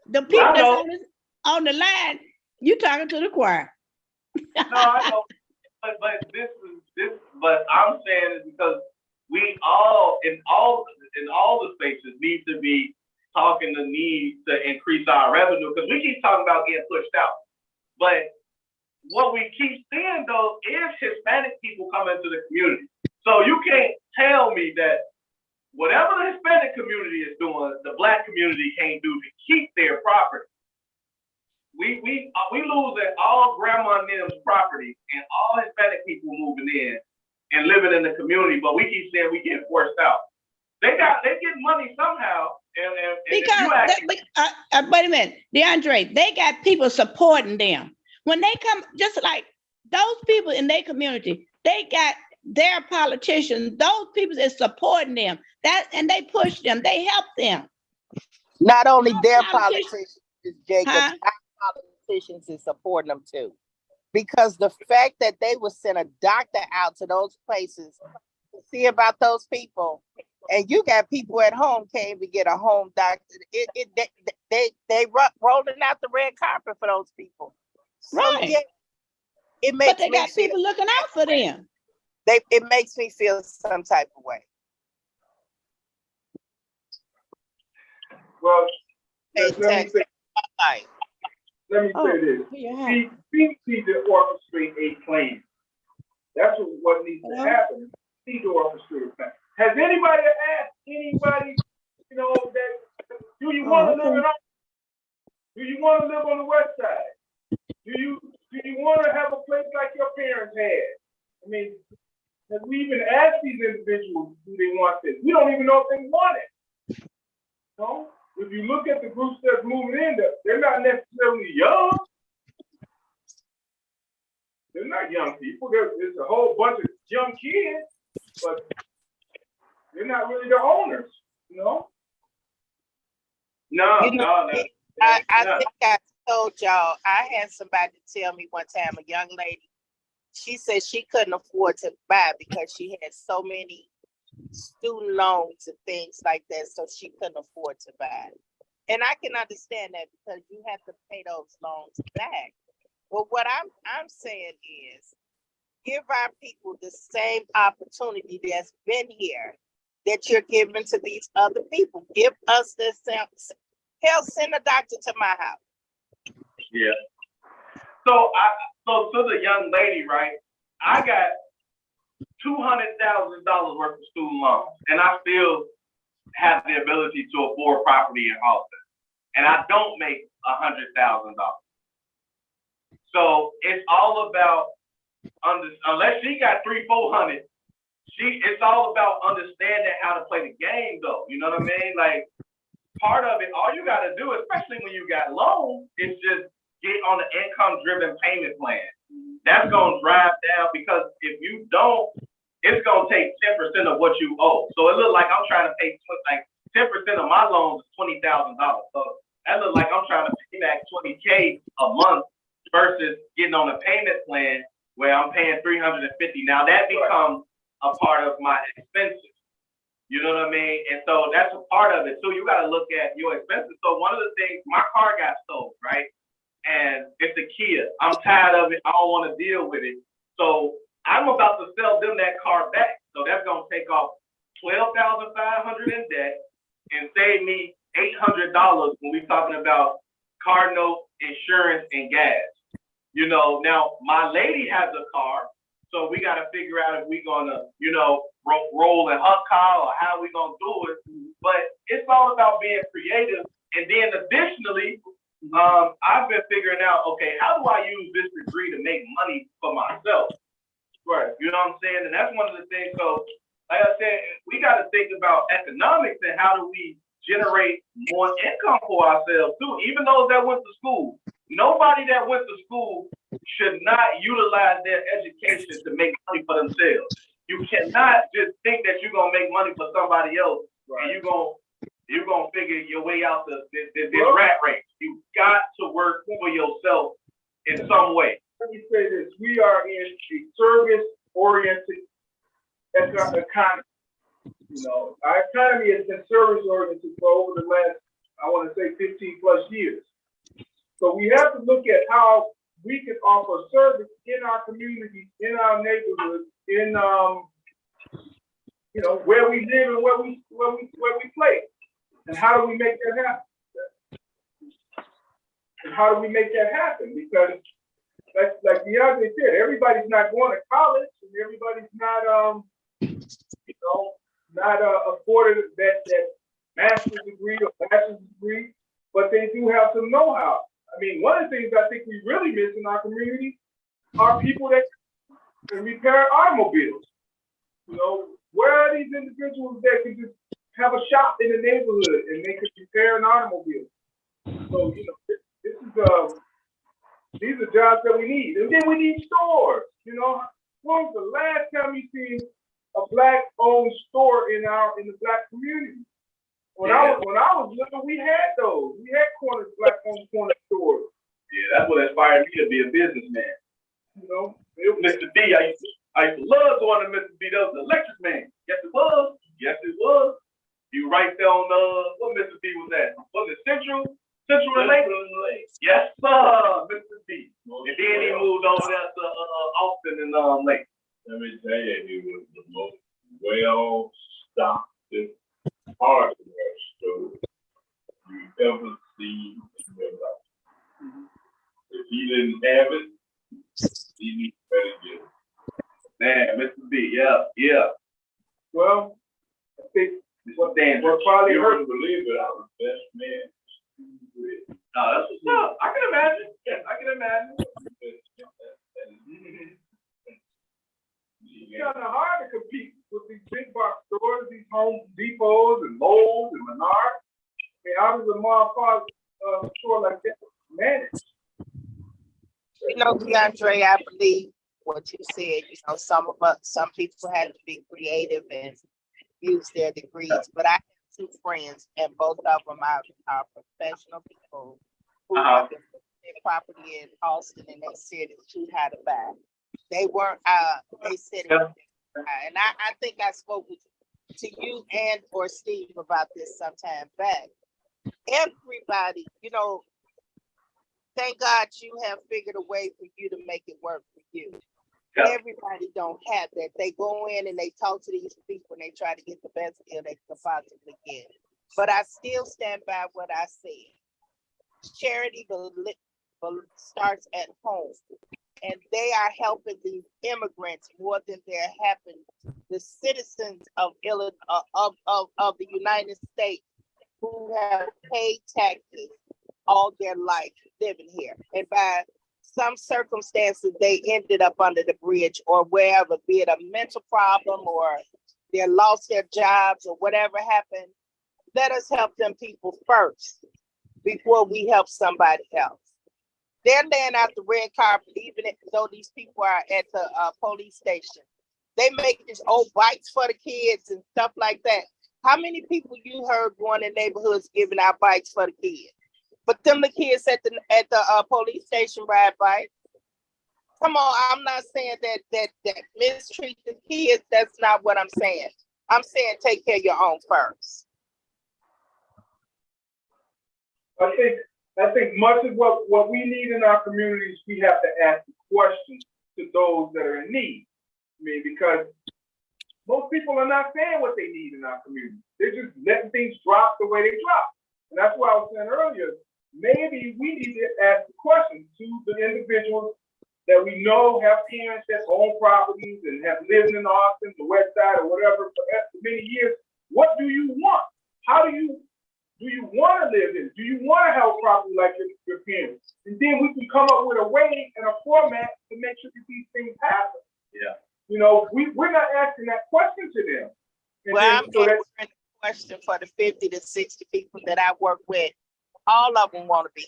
The people I that's know. on the line, you talking to the choir. No, I know. But I'm saying is because we all in all the spaces need to be talking the need to increase our revenue, because we keep talking about getting pushed out. But what we keep seeing though is Hispanic people come into the community. So you can't tell me that whatever the Hispanic community is doing, the Black community can't do to keep their property. We losing all grandma and them's property and all Hispanic people moving in and living in the community, but we keep saying we get forced out. They get money somehow, and Because, if you actually, wait a minute, DeAndre, they got people supporting them. When they come, just like those people in their community, they got their politicians, those people is supporting them. And they push them, they help them. Not only their Politicians- politicians, Jacob, Huh? our politicians is supporting them too. Because the fact that they would send a doctor out to those places to see about those people, and you got people at home can't even get a home doctor. They rolling out the red carpet for those people. So, Right. yeah, it But makes they me got feel, people looking out for them. it makes me feel some type of way. Well, Hey, let me Texas, say, like, let me Oh. say this. Yeah. We need to orchestrate a plan. That's what needs to happen. We need to orchestrate a plan. Has anybody asked anybody, that do you want to live in? Do you want to live on the west side? Do you want to have a place like your parents had? I mean, have we even asked these individuals do they want this? We don't even know if they want it. No? If you look at the groups that's moving in, they're not necessarily young. They're not young people. There's a whole bunch of young kids, but they're not really the owners, no. I think I told y'all, I had somebody tell me one time, a young lady, she said she couldn't afford to buy because she had so many student loans and things like that, so she couldn't afford to buy. And I can understand that because you have to pay those loans back. But what I'm saying is, give our people the same opportunity that's been here that you're giving to these other people. Give us the same. Hell, send a doctor to my house. Yeah. So to the young lady, right? I got $200,000 worth of student loans, and I still have the ability to afford property in Austin, and I don't make $100,000. So it's all about unless she got 300-400, it's all about understanding how to play the game, though. You know what I mean? Like, part of it, all you got to do, especially when you got loans, is just get on the income-driven payment plan. That's going to drive down, because if you don't, it's going to take 10% of what you owe. So it looks like I'm trying to pay 10% of my loans is $20,000. So that looks like I'm trying to pay back $20K a month versus getting on a payment plan where I'm paying $350. Now that becomes a part of my expenses. You know what I mean? And so that's a part of it too. You got to look at your expenses. So one of the things, my car got stolen, right? And it's a Kia. I'm tired of it. I don't want to deal with it. So I'm about to sell them that car back. So that's going to take off $12,500 in debt and save me $800 when we're talking about car note, insurance, and gas. You know, now my lady has a car, so we got to figure out if we're gonna, you know, roll in her car or how we gonna do it. But it's all about being creative. And then additionally, I've been figuring out, okay, how do I use this degree to make money for myself? Right. You know what I'm saying? And that's one of the things. So, like I said, we got to think about economics and how do we generate more income for ourselves too. Even those that went to school, nobody that went to school should not utilize their education to make money for themselves. You cannot just think that you're gonna make money for somebody else, right, and you're gonna figure your way out this rat race. You got to work for yourself in some way. Let me say this: we are in a service-oriented economy. You know, our economy has been service-oriented for over the last, I want to say, 15 plus years. So we have to look at how we can offer service in our communities, in our neighborhoods, in you know, where we live and where we play, and how do we make that happen? And how do we make that happen? Because like DeAndre said, everybody's not going to college, and everybody's not you know, not afforded that master's degree or bachelor's degree, but they do have some know-how. I mean, one of the things I think we really miss in our community are people that can repair automobiles. You know, where are these individuals that can just have a shop in the neighborhood and they can repair an automobile? So, you know, this is these are jobs that we need. And then we need stores. You know, when was the last time you seen a black-owned store in the black community? When I was little, we had those. We had black-owned corner stores. Yeah, that's what inspired me to be a businessman. You know, Mr. B, I used to love going to Mr. B. That was the electric man. Yes, it was. Yes, it was. You right there on what Mr. B was at? Was it Central Lake? Yes, sir, Mr. B. And then he moved over there to Austin and Lake. Let me tell you, he was the most well-stocked hardware store you ever seen in your life. If he didn't have it, he needs better get it. Man, Mr. B, yeah. well, I think What probably You hurt. wouldn't believe it, I was the best man. That's what's up. I can imagine. Yes, I can imagine. It's kind of hard to compete with these big box stores, these Home Depots and Lowe's and Menards. I mean, how does a mom call store like that manage? You know, DeAndre, I believe what you said. You know, some people had to be creative and use their degrees, but I have two friends, and both of them are professional people who have their property in Austin, and they said it's too high to buy. They weren't. They said it was too high. And I think I spoke to you and or Steve about this sometime back. Everybody, you know, thank God you have figured a way for you to make it work for you. Yeah. Everybody don't have that. They go in and they talk to these people and they try to get the best deal they can possibly get. But I still stand by what I said. Charity starts at home, and they are helping these immigrants more than they're helping the citizens of the United States who have paid taxes all their life living here. And by some circumstances, they ended up under the bridge or wherever, be it a mental problem or they lost their jobs or whatever happened. Let us help them people first before we help somebody else. They're laying out the red carpet, even though these people are at the police station. They make these old bikes for the kids and stuff like that. How many people you heard going in neighborhoods giving out bikes for the kids? But them the kids at the police station ride bikes. Come on, I'm not saying that mistreat the kids. That's not what I'm saying. I'm saying take care of your own first. I think much of what we need in our communities, we have to ask the questions to those that are in need. I mean, because most people are not saying what they need in our community. They're just letting things drop the way they drop. And that's why I was saying earlier, maybe we need to ask the question to the individuals that we know have parents that own properties and have lived in Austin, the West Side, or whatever for many years. What do you want? How do you want to live in? Do you want to have property like your parents? And then we can come up with a way and a format to make sure that these things happen. Yeah. You know, we're not asking that question to them. And Well, I'm then, so answering the question for the 50 to 60 people that I work with. All of them want to be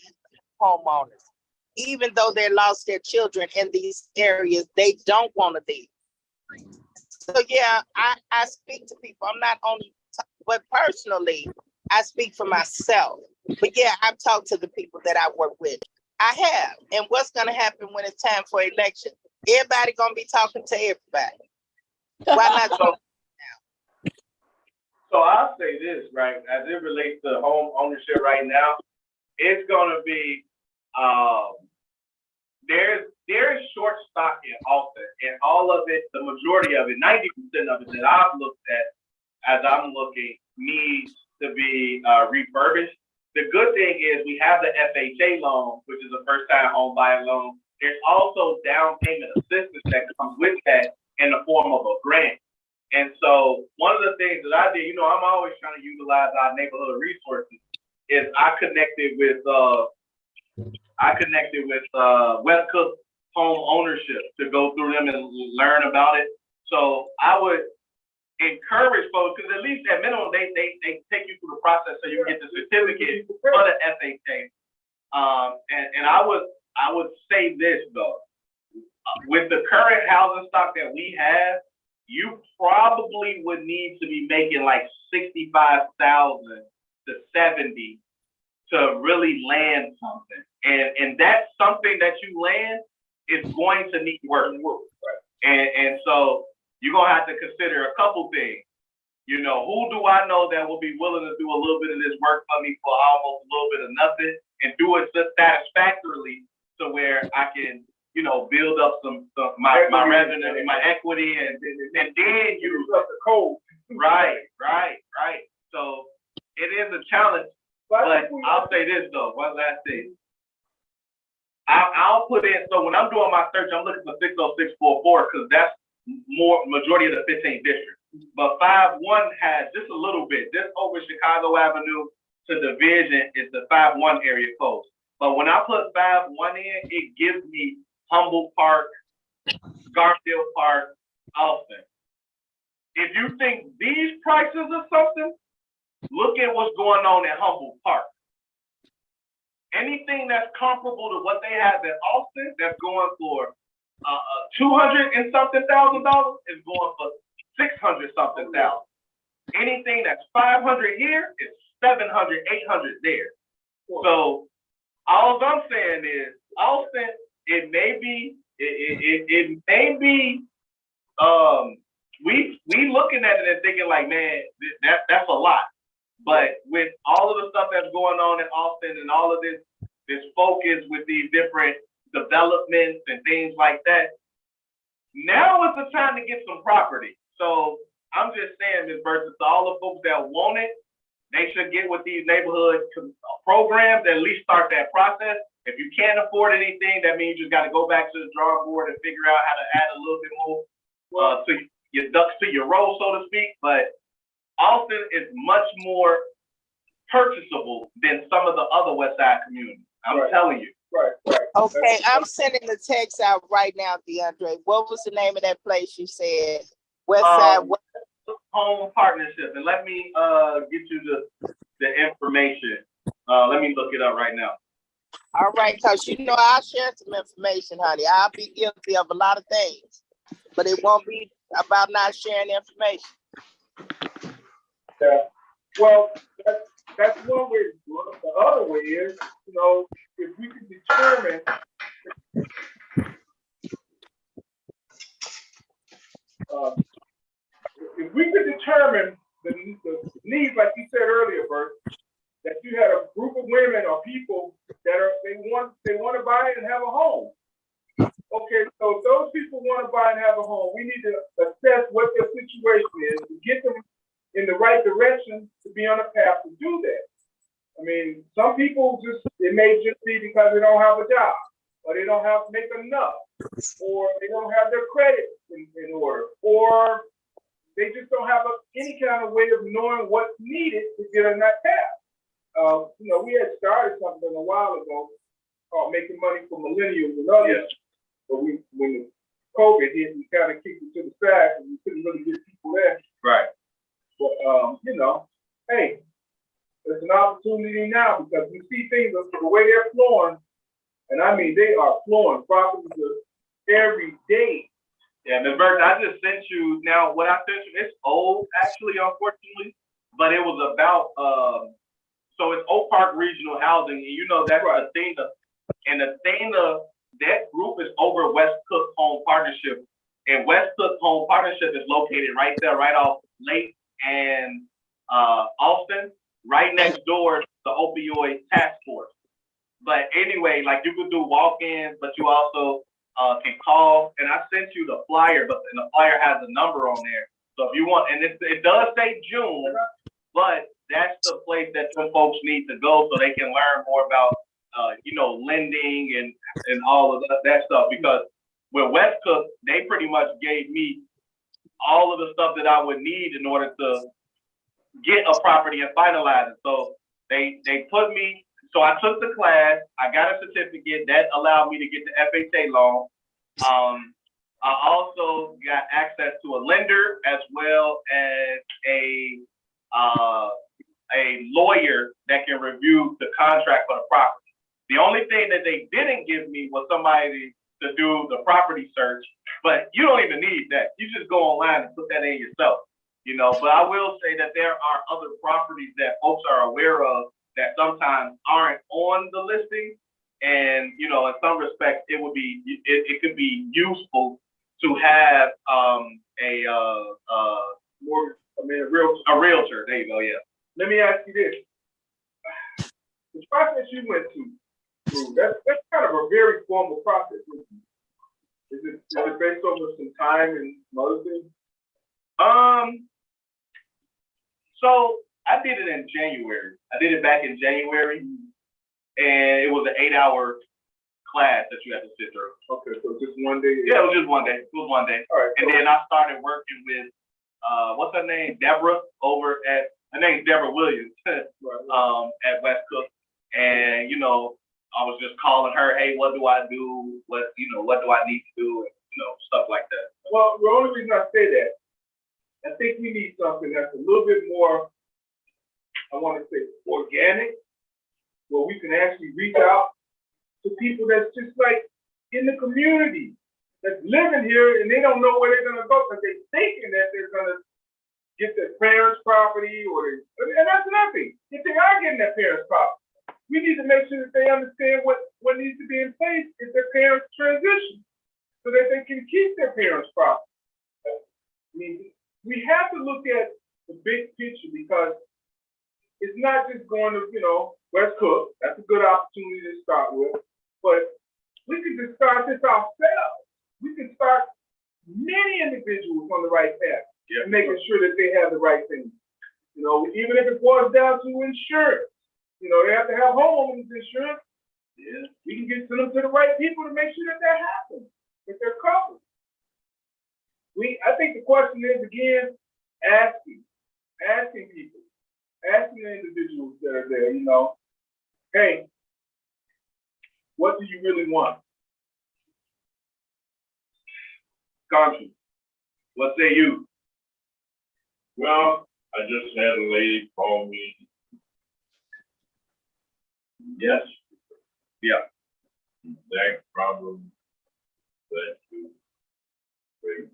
homeowners. Even though they lost their children in these areas, they don't want to leave. So yeah, I speak to people. I'm not only, but personally, I speak for myself. But yeah, I've talked to the people that I work with. I have. And what's going to happen when it's time for election? Everybody going to be talking to everybody. Why not? So I'll say this, right, as it relates to home ownership right now, it's gonna be, there's short stock in Austin, and all of it, the majority of it, 90% of it that I've looked at as I'm looking needs to be refurbished. The good thing is we have the FHA loan, which is a first-time home buyer loan. There's also down payment assistance that comes with that in the form of a grant. And so one of the things that I did, you know, I'm always trying to utilize our neighborhood resources, is I connected with West Cook Home Ownership to go through them and learn about it. So I would encourage folks, because at least at minimum they take you through the process so you get the certificate for the FHA. And I would say this though, with the current housing stock that we have, you probably would need to be making like 65,000 to 70 to really land something. And that's something that you land is going to need work. And so you're gonna have to consider a couple things. You know, who do I know that will be willing to do a little bit of this work for me for almost a little bit of nothing and do it just satisfactorily to where I can, you know, build up my revenue and my equity and then you up the code. Right. So it is a challenge, but I'll say this though, one last thing. I'll put in, so when I'm doing my search, I'm looking for 60644 because that's more majority of the 15th district. But 5-1 has just a little bit. This over Chicago Avenue to Division is the 5-1 area code. But when I put 5-1 in, it gives me Humboldt Park, Garfield Park, Austin. If you think these prices are something, look at what's going on at Humboldt Park. Anything that's comparable to what they have in Austin that's going for $200 and something thousand is going for $600 something thousand. Anything that's 500 here is 700, 800 there. So all I'm saying is Austin, it may be we looking at it and thinking like, man, that's a lot. But with all of the stuff that's going on in Austin and all of this focus with these different developments and things like that, now is the time to get some property. So I'm just saying, Ms. Burton, to all the folks that want it, they should get with these neighborhood programs, at least start that process. If you can't afford anything, that means you just got to go back to the drawing board and figure out how to add a little bit more to your ducks to your roll, so to speak. But Austin is much more purchasable than some of the other West Side communities. I'm telling you. Right. Okay, I'm sending the text out right now, DeAndre. What was the name of that place you said? West Side Home Partnership. And let me get you the information. Let me look it up right now. All right, because you know I'll share some information, honey. I'll be guilty of a lot of things, but it won't be about not sharing information. Yeah. Well, that's one way to do it. The other way is, you know, if we can determine the needs, like you said earlier, Bert, that you had a group of women or people that they want to buy and have a home. Okay, so if those people want to buy and have a home, we need to assess what their situation is to get them in the right direction to be on a path to do that. I mean, some people just, it may just be because they don't have a job, or they don't have make enough, or they don't have their credit in order, or they just don't have any kind of way of knowing what's needed to get on that path. You know, we had started something a while ago called Making Money for Millennials and others, but when the COVID hit, we kind of kicked it to the side and we couldn't really get people there. Right. But, you know, hey, there's an opportunity now because we see things the way they're flowing, and I mean, they are flowing properties every day. Yeah, Ms. Burton, I just sent you, now what I sent you, it's old actually, unfortunately, but it was about, so it's Oak Park Regional Housing, and you know, that's Athena. And Athena, that group is over West Cook Home Partnership. And West Cook Home Partnership is located right there, right off Lake and Austin, right next door to the opioid task force. But anyway, like you could do walk-ins, but you also can call. And I sent you the flyer, but the flyer has a number on there. So if you want, and it does say June, but that's the place that some folks need to go so they can learn more about, you know, lending and all of that stuff. Because with West Cook, they pretty much gave me all of the stuff that I would need in order to get a property and finalize it. So they put me, so I took the class, I got a certificate that allowed me to get the FHA loan. I also got access to a lender as well as a lawyer that can review the contract for the property. The only thing that they didn't give me was somebody to do the property search, but you don't even need that. You just go online and put that in yourself, you know. But I will say that there are other properties that folks are aware of that sometimes aren't on the listing, and you know, in some respects, it could be useful to have a realtor. There you go. Yeah. Let me ask you this: the process you went through, that's kind of a very formal process. Is it based over some time and some other things? So I did it in January. I did it back in January, and it was an 8-hour class that you had to sit through. Okay, so just one day? Yeah, it was just one day. It was one day. All right. And then I started working with, what's her name? Deborah her name's Deborah Williams, at West Cook. And, you know, I was just calling her, hey, what do I do? What do I need to do? And, you know, stuff like that. Well, the only reason I say that, I think we need something that's a little bit more, I want to say, organic, where we can actually reach out to people that's just like in the community, that's living here, and they don't know where they're gonna go because they're thinking that they're gonna get their parents' property, and that's another thing. If they are getting their parents' property, we need to make sure that they understand what needs to be in place if their parents transition, so that they can keep their parents' property. I mean, we have to look at the big picture because it's not just going to, you know, West Cook. That's a good opportunity to start with. But we can just start this ourselves. We can start many individuals on the right path, making sure that they have the right things. You know, even if it boils down to insurance, you know, they have to have homeowners insurance. Yeah, we can get them to the right people to make sure that that happens, that they're covered. I think the question is, again, asking people, asking the individuals that are there, you know, hey, what do you really want? Conscience, what say you? Well, I just had a lady call me. Yes. Yeah. Exact problem that you face.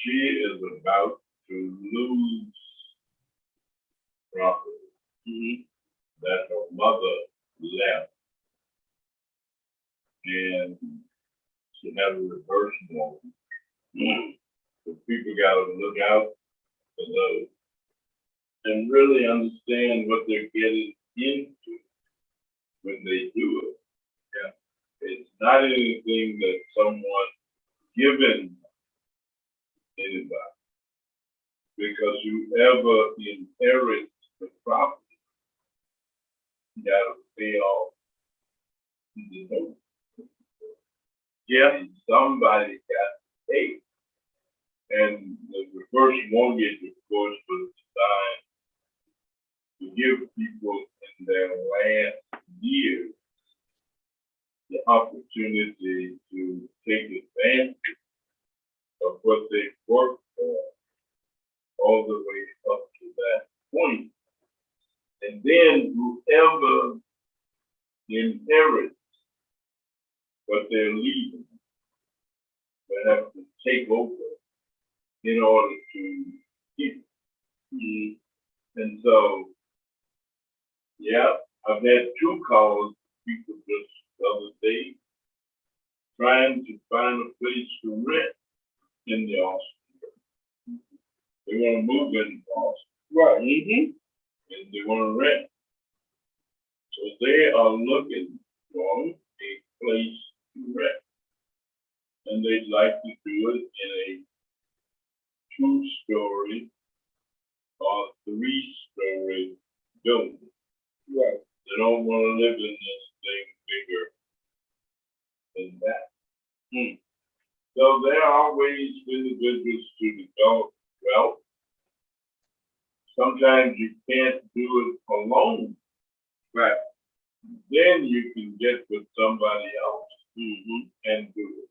She is about to lose property that her mother left. And she had a reverse mortgage. So people gotta look out for those and really understand what they're getting into when they do it. Yeah. It's not anything that someone given anybody, because you ever inherit the property, Yeah. And somebody got paid. And the first mortgage, of course, was designed to give people in their last years the opportunity to take advantage of what they worked for all the way up to that point. And then whoever inherits what they're leaving will have to take over in order to keep it. And so, yeah, I've had 2 calls, people just the other day, trying to find a place to rent in the Austin. They want to move in Austin. Right. And they want to rent. So they are looking for a place to rent. And they'd like to do it in a 2-story or 3-story building. Right. They don't want to live in this thing bigger than that. So there are ways for individuals to develop wealth. Sometimes you can't do it alone. Right. Then you can get with somebody else and do it.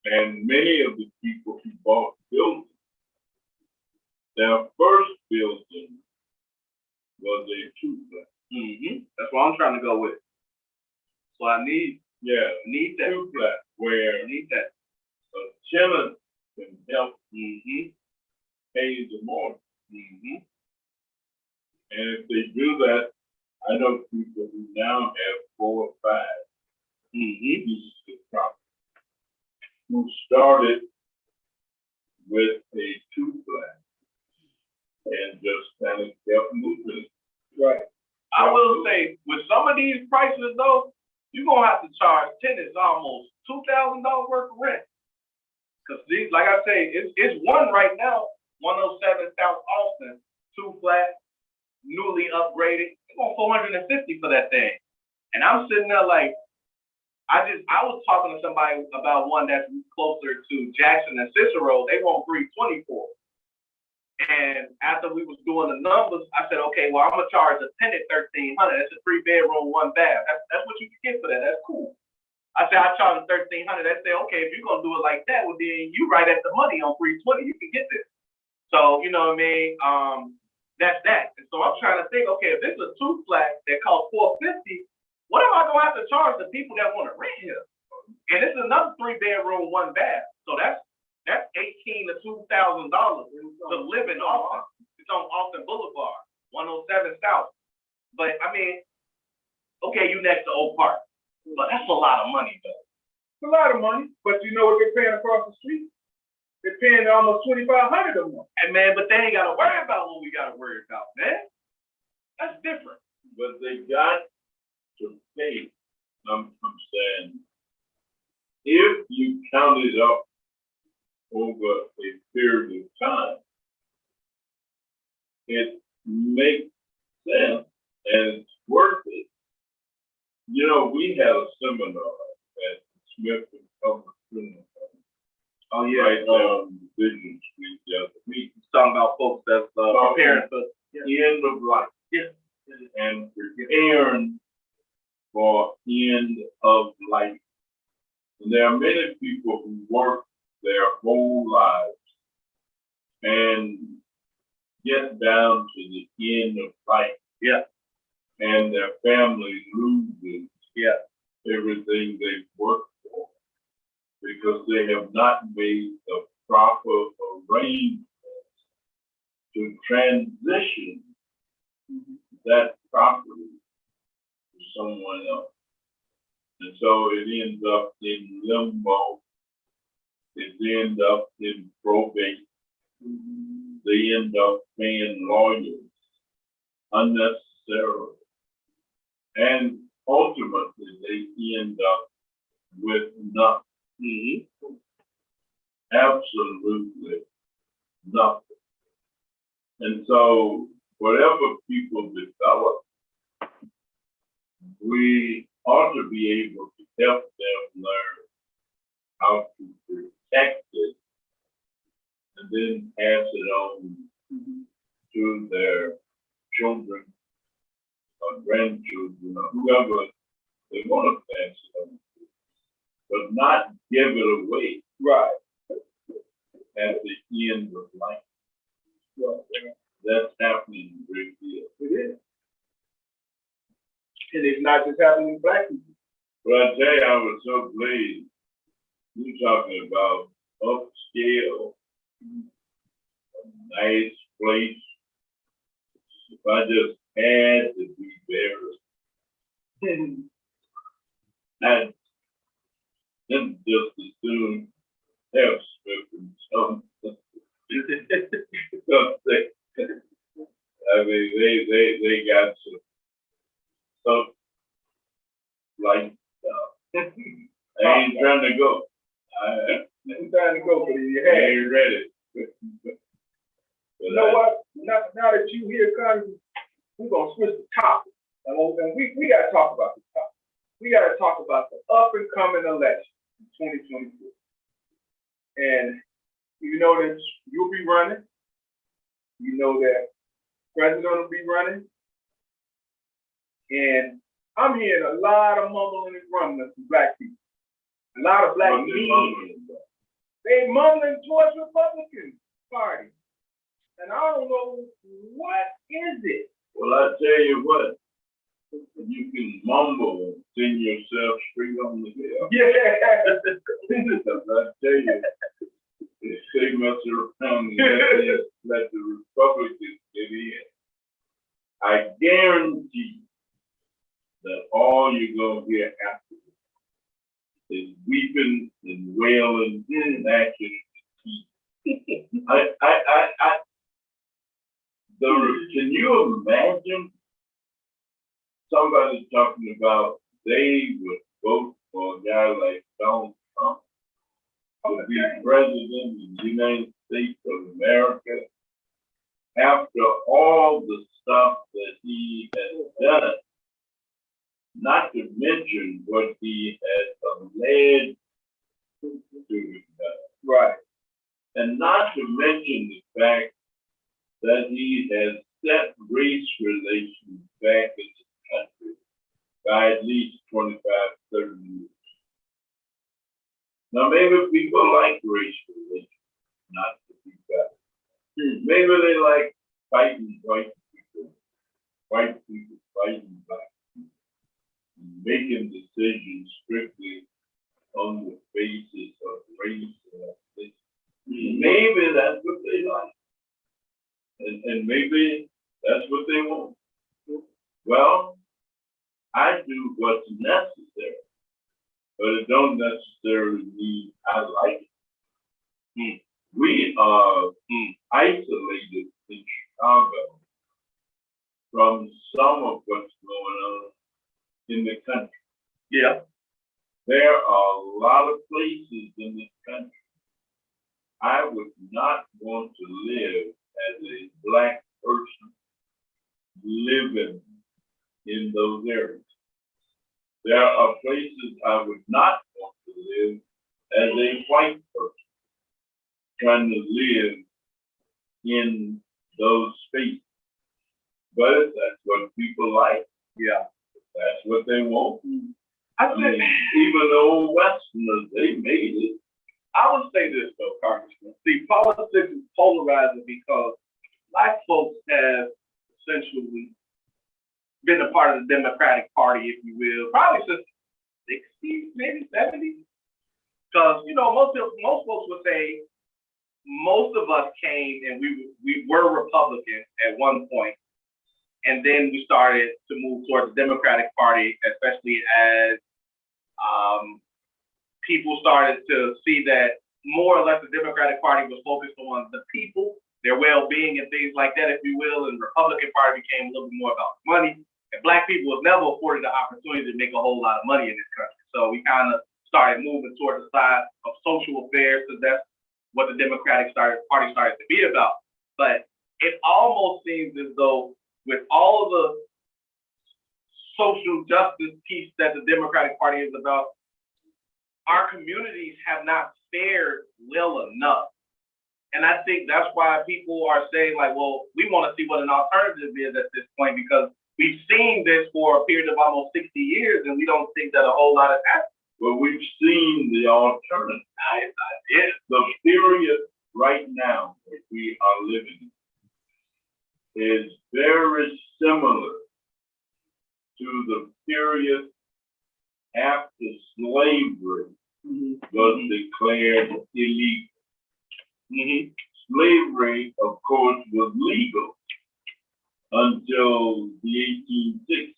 And many of the people who bought buildings, their first building was a 2-flat. That's what I'm trying to go with. So I need that. 2-flat, where I need that. a tenant can help pay the mortgage. And if they do that, I know people who now have 4 or 5 pieces of property who started with a 2-flat and just kind of kept moving. Right. I will say, with some of these prices though, you're gonna have to charge tenants almost $2,000 worth of rent. Cause these, like I say, it's one right now, 107 South Austin, 2-flat, newly upgraded. It's on $450 for that thing. And I'm sitting there like, I was talking to somebody about one that's closer to Jackson and Cicero. They want $320 for it. And after we was doing the numbers, I said, okay, well, I'm gonna charge a tenant $1,300. That's a 3-bedroom, 1 bath. That's what you can get for that. That's cool. I said, I charge $1,300. They say, okay, if you're gonna do it like that, well then you right at the money on $320. You can get this. So you know what I mean? That's that. And so I'm trying to think, okay, if this is a 2-flat that costs $450, what am I gonna have to charge the people that want to rent here? And this is another 3-bedroom, 1 bath. So that's $1,800 to $2,000 to live in Austin. It's on Austin Boulevard, 107 South. But I mean, okay, you next to Oak Park, but that's a lot of money though. It's a lot of money, but you know what they're paying across the street? They're paying almost $2,500 a month. And man, but they ain't gotta worry about what we gotta worry about, man. That's different. But they got to pay. I'm saying, if you count it up over a period of time, it makes sense and it's worth it. You know, we had a seminar at Smith and Public School. Oh yeah, Right on Vision Street the other week. Talking about folks that's preparing for End of life. Yeah. And preparing for end of life. And there are many people who work their whole lives and get down to the end of life. Yeah. And their family loses everything they've worked for because they have not made the proper arrangements to transition that property to someone else. And so it ends up in limbo. It ends up in probate. They end up paying lawyers unnecessarily. And ultimately, they end up with nothing. Absolutely nothing. And so, whatever people develop, we ought to be able to help them learn how to protect it, and then pass it on to their children or grandchildren or whoever they want to pass it on to, but not give it away. Right. At the end of life. That's happening a great deal. It is. And it's not just happening to black people. But I tell you, I was so pleased. You talking about upscale, a nice place. If I just had to be there, I'd then just as soon have spoken something. I mean, they got some like I ain't trying to go. I'm trying to go, but in your I head. ain't ready. You know what? Now that you here, Congress, we're gonna switch the topic. And we gotta talk about this topic. We gotta talk about the up and coming election in 2024. And you know that you'll be running. You know that President will be running. And I'm hearing a lot of mumbling and grumbling from black people. A lot of black media. They mumbling towards Republican Party. And I don't know what is it. Well, I tell you what, you can mumble and send yourself straight on the hill. Yeah. Because I tell you, if they mess around and let the Republicans get in, I guarantee that all you're gonna hear after is weeping and wailing and gnashing of teeth. Can you imagine somebody talking about they would vote for a guy like Donald Trump to be president of the United States of America after all the stuff that he has done, not to mention what he has alleged to have done. Right. And not to mention the fact that he has set race relations back in this country by at least 25, 30 years. Now, maybe people like race relations, not to be better. Maybe they like fighting white people fighting black people, making decisions strictly on the basis of race and ethnicity. Maybe that's what they like. And maybe that's what they want. Well, I do what's necessary, but it don't necessarily mean I like it. We are isolated in Chicago from some of what's going on in the country. Yeah. There are a lot of places in this country I would not want to live as a black person living in those areas. There are places I would not want to live as a white person trying to live in those spaces. But that's what people like. Yeah. That's what they want. I I think, mean, even the old Westerners, they made it. I would say this though, Congressman. See, politics is polarizing because black folks have essentially been a part of the Democratic Party, if you will, probably since the 60s, maybe 70s. Because, you know, most folks would say most of us came and we were Republican at one point, and then we started to move towards the Democratic Party, especially as people started to see that more or less the Democratic Party was focused on the people, their well-being and things like that, if you will, and the Republican Party became a little bit more about money. And black people was never afforded the opportunity to make a whole lot of money in this country. So we kind of started moving towards the side of social affairs, because that's what the Democratic Party started to be about. But it almost seems as though with all of the social justice piece that the Democratic Party is about, our communities have not fared well enough. And I think that's why people are saying like, well, we want to see what an alternative is at this point, because we've seen this for a period of almost 60 years and we don't think that a whole lot has happened. Well, we've seen the alternative. The period right now that we are living in is very similar to the period after slavery was declared illegal. Slavery, of course, was legal until the 1860s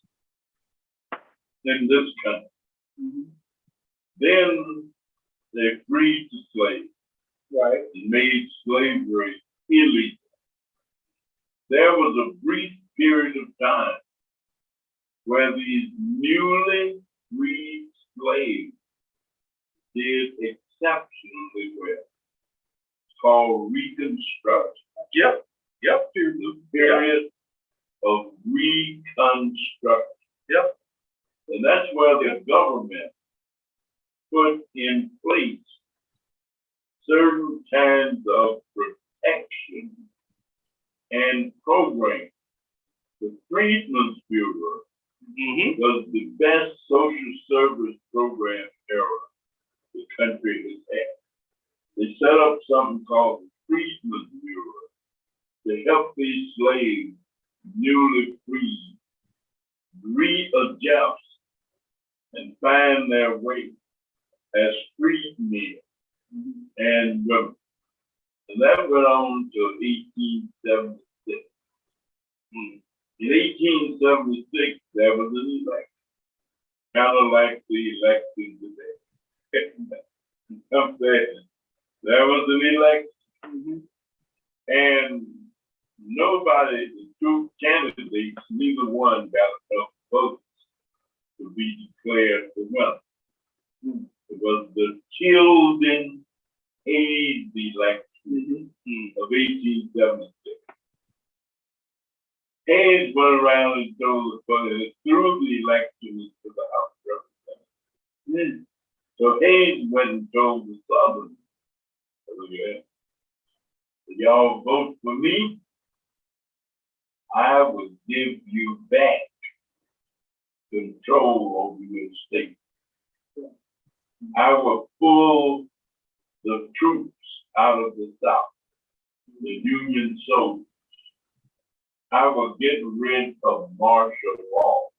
in this country. Then they freed the slaves, Right. and made slavery illegal. There was a brief period of time where these newly freed slaves did exceptionally well. It's called Reconstruction. Yep. The period of Reconstruction. Yep. And that's where the government put in place certain kinds of protection and programs. The Freedmen's Bureau was the best social service program era the country has had. They set up something called the Freedmen's Bureau to help these slaves, newly freed, readjust and find their way as freed men and women. And that went on till 1876. In 1876, there was an election, kind of like the election today. There was an election, and nobody, the two candidates, neither one got enough votes to be declared the winner. It was the Tilden Hayes election of 1876. Hayes went around and told the voters through the election to the House of Representatives. So Hayes went and told the Southerners, if y'all vote for me, I will give you back control over your state. I will pull the troops out of the South, the Union soldiers. I will get rid of martial law.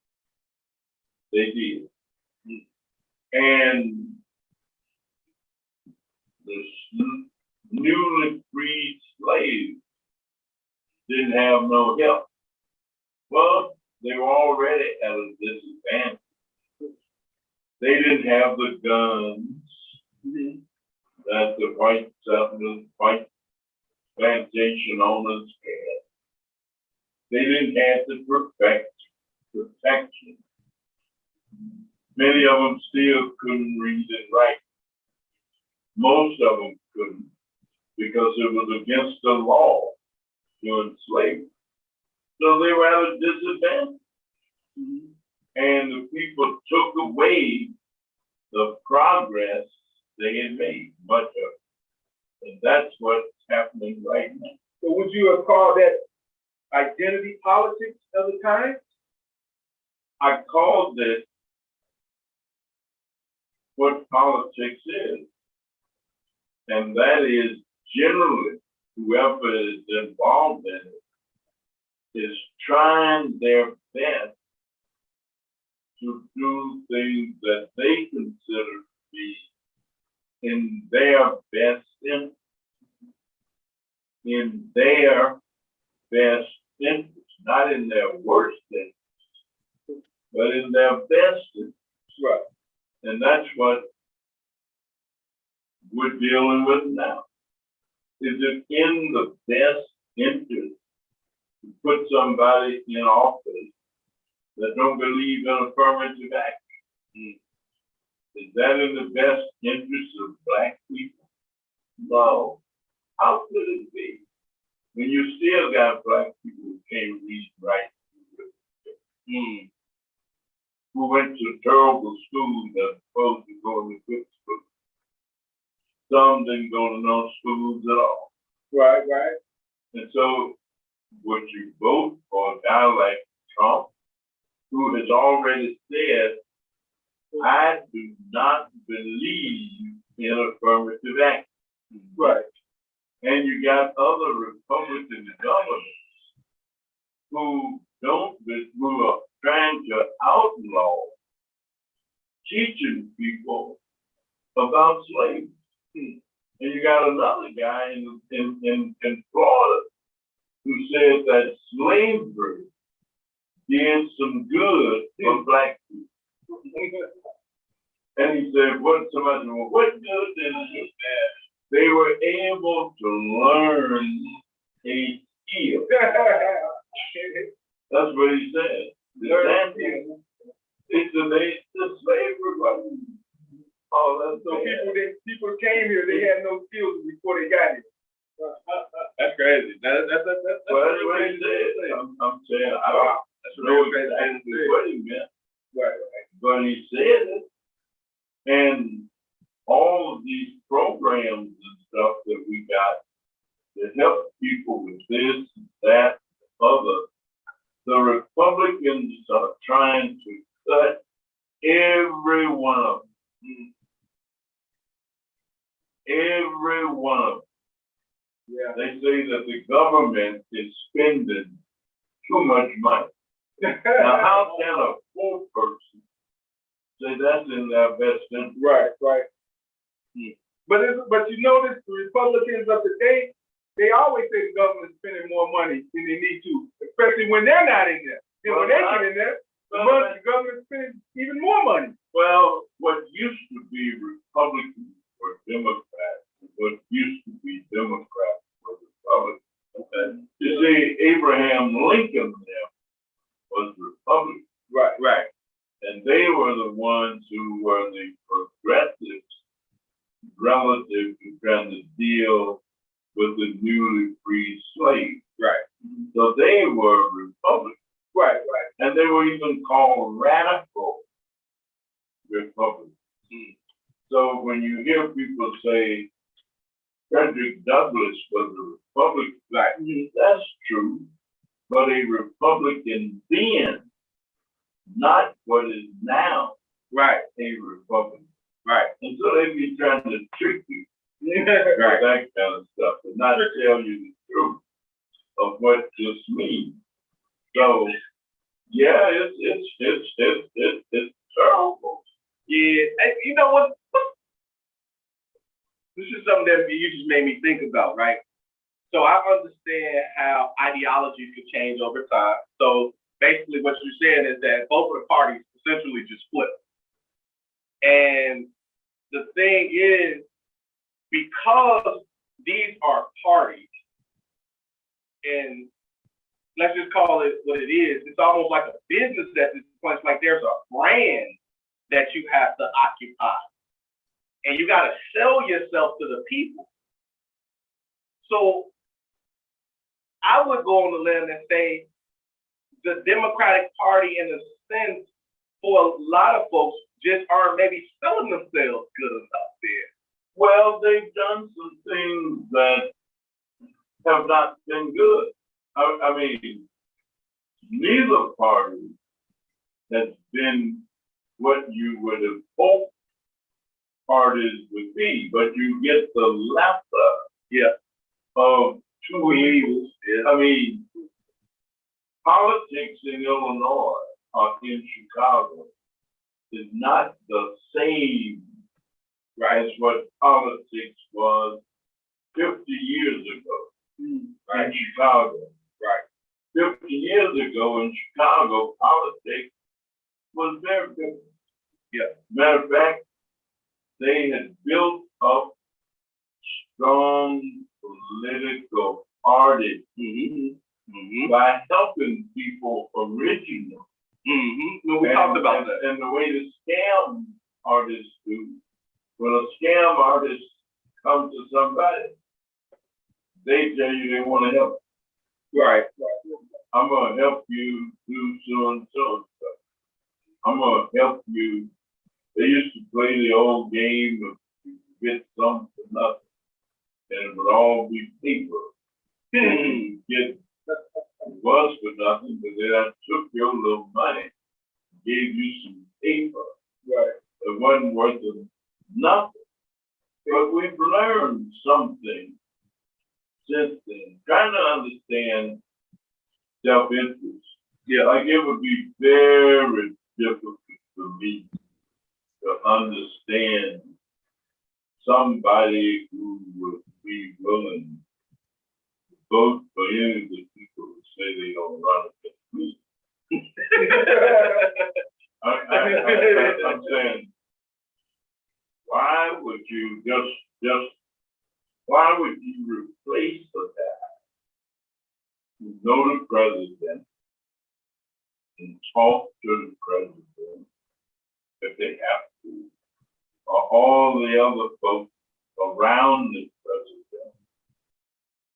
They did. And the newly freed slaves didn't have no help. Well, they were already at a disadvantage. They didn't have the guns that the white settlers, white plantation owners had. They didn't have the protection. Many of them still couldn't read and write. Most of them couldn't, because it was against the law to enslave. So they were at a disadvantage. And the people took away the progress they had made, much of it. And that's what's happening right now. So would you have called that identity politics of the time? I called it what politics is. And that is generally whoever is involved in it is trying their best to do things that they consider to be in their best interest. In their best interest, not in their worst interest, but in their best interest. Right. And that's what we're dealing with now. Is it in the best interest to put somebody in office that don't believe in affirmative action? Is that in the best interest of Black people? No. How could it be? When you still got Black people who can't read and write, who went to terrible schools that supposed to go in the good schools, some didn't go to no schools at all. Right, right. And so would you vote for a guy like Trump, who has already said, I do not believe in affirmative action? Right. And you got other Republican governors who who are trying to outlaw teaching people about slavery. And you got another guy in Florida who said that slavery did some good for black people. And he said, what good did it do? They were able to learn a skill. That's what he said. The slavery wasn't all that. So people came here, they had no skills before they got here. That's crazy. That's Well, that's what he said. I'm saying, I don't know exactly what he meant. Right. But he said it. And all of these programs and stuff that we got to help people with this, that, other, the Republicans are trying to cut every one of them. Every one of them. Yeah. They say that the government is spending too much money. Now, how can a poor person say that's in their best interest? Right, right. But you notice the Republicans of the day, they always say the government's spending more money than they need to, especially when they're not in there. And when they get in there, the government's spending even more money. Well, what used to be Republicans were Democrats, what used to be Democrats were Republicans. Okay. You see, Abraham Lincoln there was Republican. Right, right. And they were the ones who were the progressives relative to trying to deal with the newly freed slaves. Right. So they were Republicans. Right, right. And they were even called radical Republicans. So when you hear people say Frederick Douglass was a Republican, like, that's true, but a Republican then, not what is now, right, a Republican. Right. And so they be trying to trick you, right, that kind of stuff, but not tell you the truth of what this means. So, yeah, it's terrible. Yeah, and you know what? This is something that you just made me think about, right? So I understand how ideologies could change over time. So basically what you're saying is that both of the parties essentially just flip. And the thing is, because these are parties, and let's just call it what it is, it's almost like a business at this point. It's like there's a brand that you have to occupy. And you got to sell yourself to the people. So I would go on the limb and say the Democratic Party, in a sense, for a lot of folks, just aren't maybe selling themselves good enough there. Well, they've done some things that have not been good. I mean, neither party has been what you would have hoped parties would be, but you get the laughter of two evils. I mean, politics in Illinois or in Chicago is not the same as what politics was 50 years ago in Chicago. Right. 50 years ago in Chicago, politics was very good. Yeah. Matter of fact, they had built up strong political parties by helping people originally. Well, we talked about that. And the way the scam artists do, when a scam artist comes to somebody, they tell you they want to help. Right. I'm going to help you do so and so stuff. I'm going to help you. They used to play the old game of you get something nothing. And it would all be paper. You get, it was for nothing, but then I took your little money, gave you some paper. Right. It wasn't worth of nothing. But we've learned something since then, trying to understand self-interest. Yeah, like it would be very difficult for me to understand somebody who would be willing to vote for any of the people who say they don't run against me. I'm saying, why would you why would you replace the guy who know the president and talk to the president if they have to, or all the other folks around the president,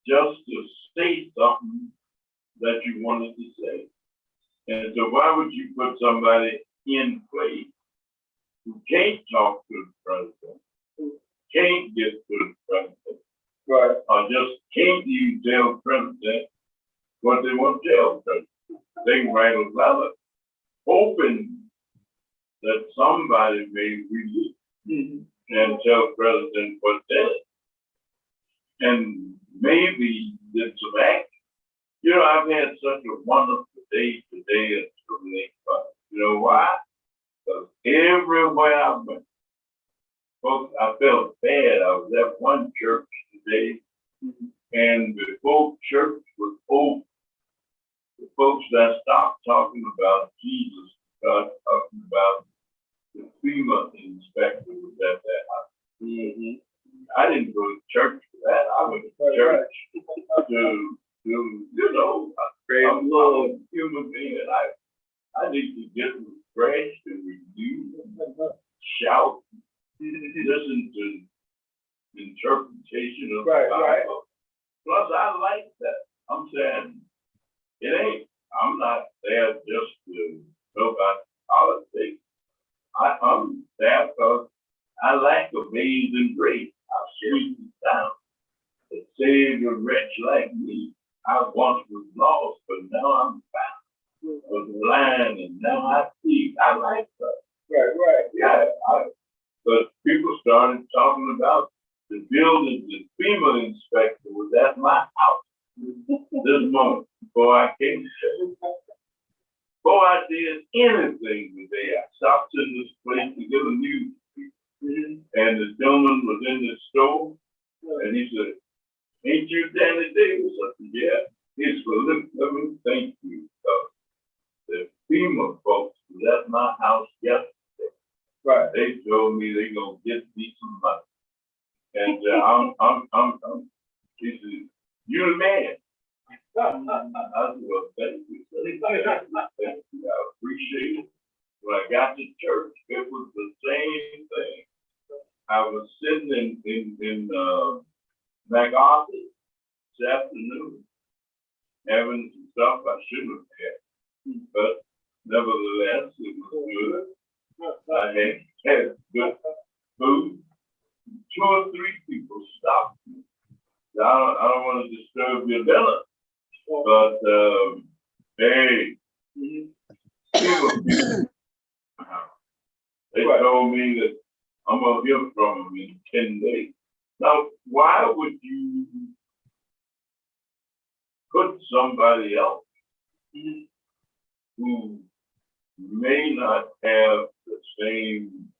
just to say something that you wanted to say? And so why would you put somebody in place who can't talk to the president, who can't get to the president, Right. or just can't even tell the president what they want to tell the president? They can write a letter hoping that somebody may read it and tell the president what's in it. And maybe did some action. You know, I've had such a wonderful day today at Trinity Park. You know why? Because everywhere I went, folks, I felt bad. I was at one church today, and before church was over, the folks that stopped talking about Jesus started talking about the FEMA inspector was at that house. I didn't go to church for that. I went to church to you know, I'm a human being, and I need to get refreshed and renewed, shout, listen to interpretation of the Bible. Plus, I like that. I'm saying, I'm not there just to know about politics. I'm there because I like amazing grace. How sweet it sounds. It saved a wretch like me. I once was lost, but now I'm found. Was blind, and now I see. I like that. Right. Yeah, but people started talking about the building. The FEMA inspector was at my house this moment before I came to church. Before I did anything today, I stopped in this place to get a news. And the gentleman was in the store, and he said, "Ain't you Danny Davis?" I said, "Yeah." He said, "Well, let me thank you. The FEMA folks was at my house yesterday. Right. They told me they gonna get me some money." And he said, "You the man." I said, "Well, thank you, sir. Thank you. I appreciate it." When I got to church, it was the same thing. I was sitting in MacArthur this afternoon, having some stuff I shouldn't have had, but nevertheless, it was good. I had good food. 2 or 3 people stopped me. I don't want to disturb your dinner, but hey, people, they told me that I'm gonna hear from them in 10 days. Now, why would you put somebody else who may not have the same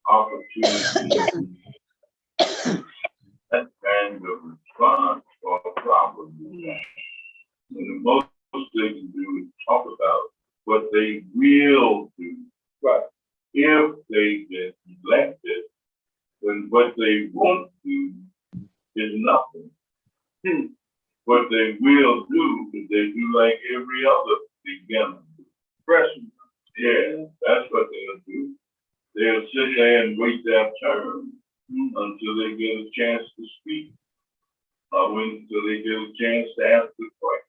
opportunity, that kind of response or problem? And the most they can do is talk about what they will do. Right. If they get elected, then what they won't do is nothing. What they will do is they do like every other beginner. Freshman. Yeah, that's what they'll do. They'll sit there and wait their turn until they get a chance to speak, or until they get a chance to ask the question.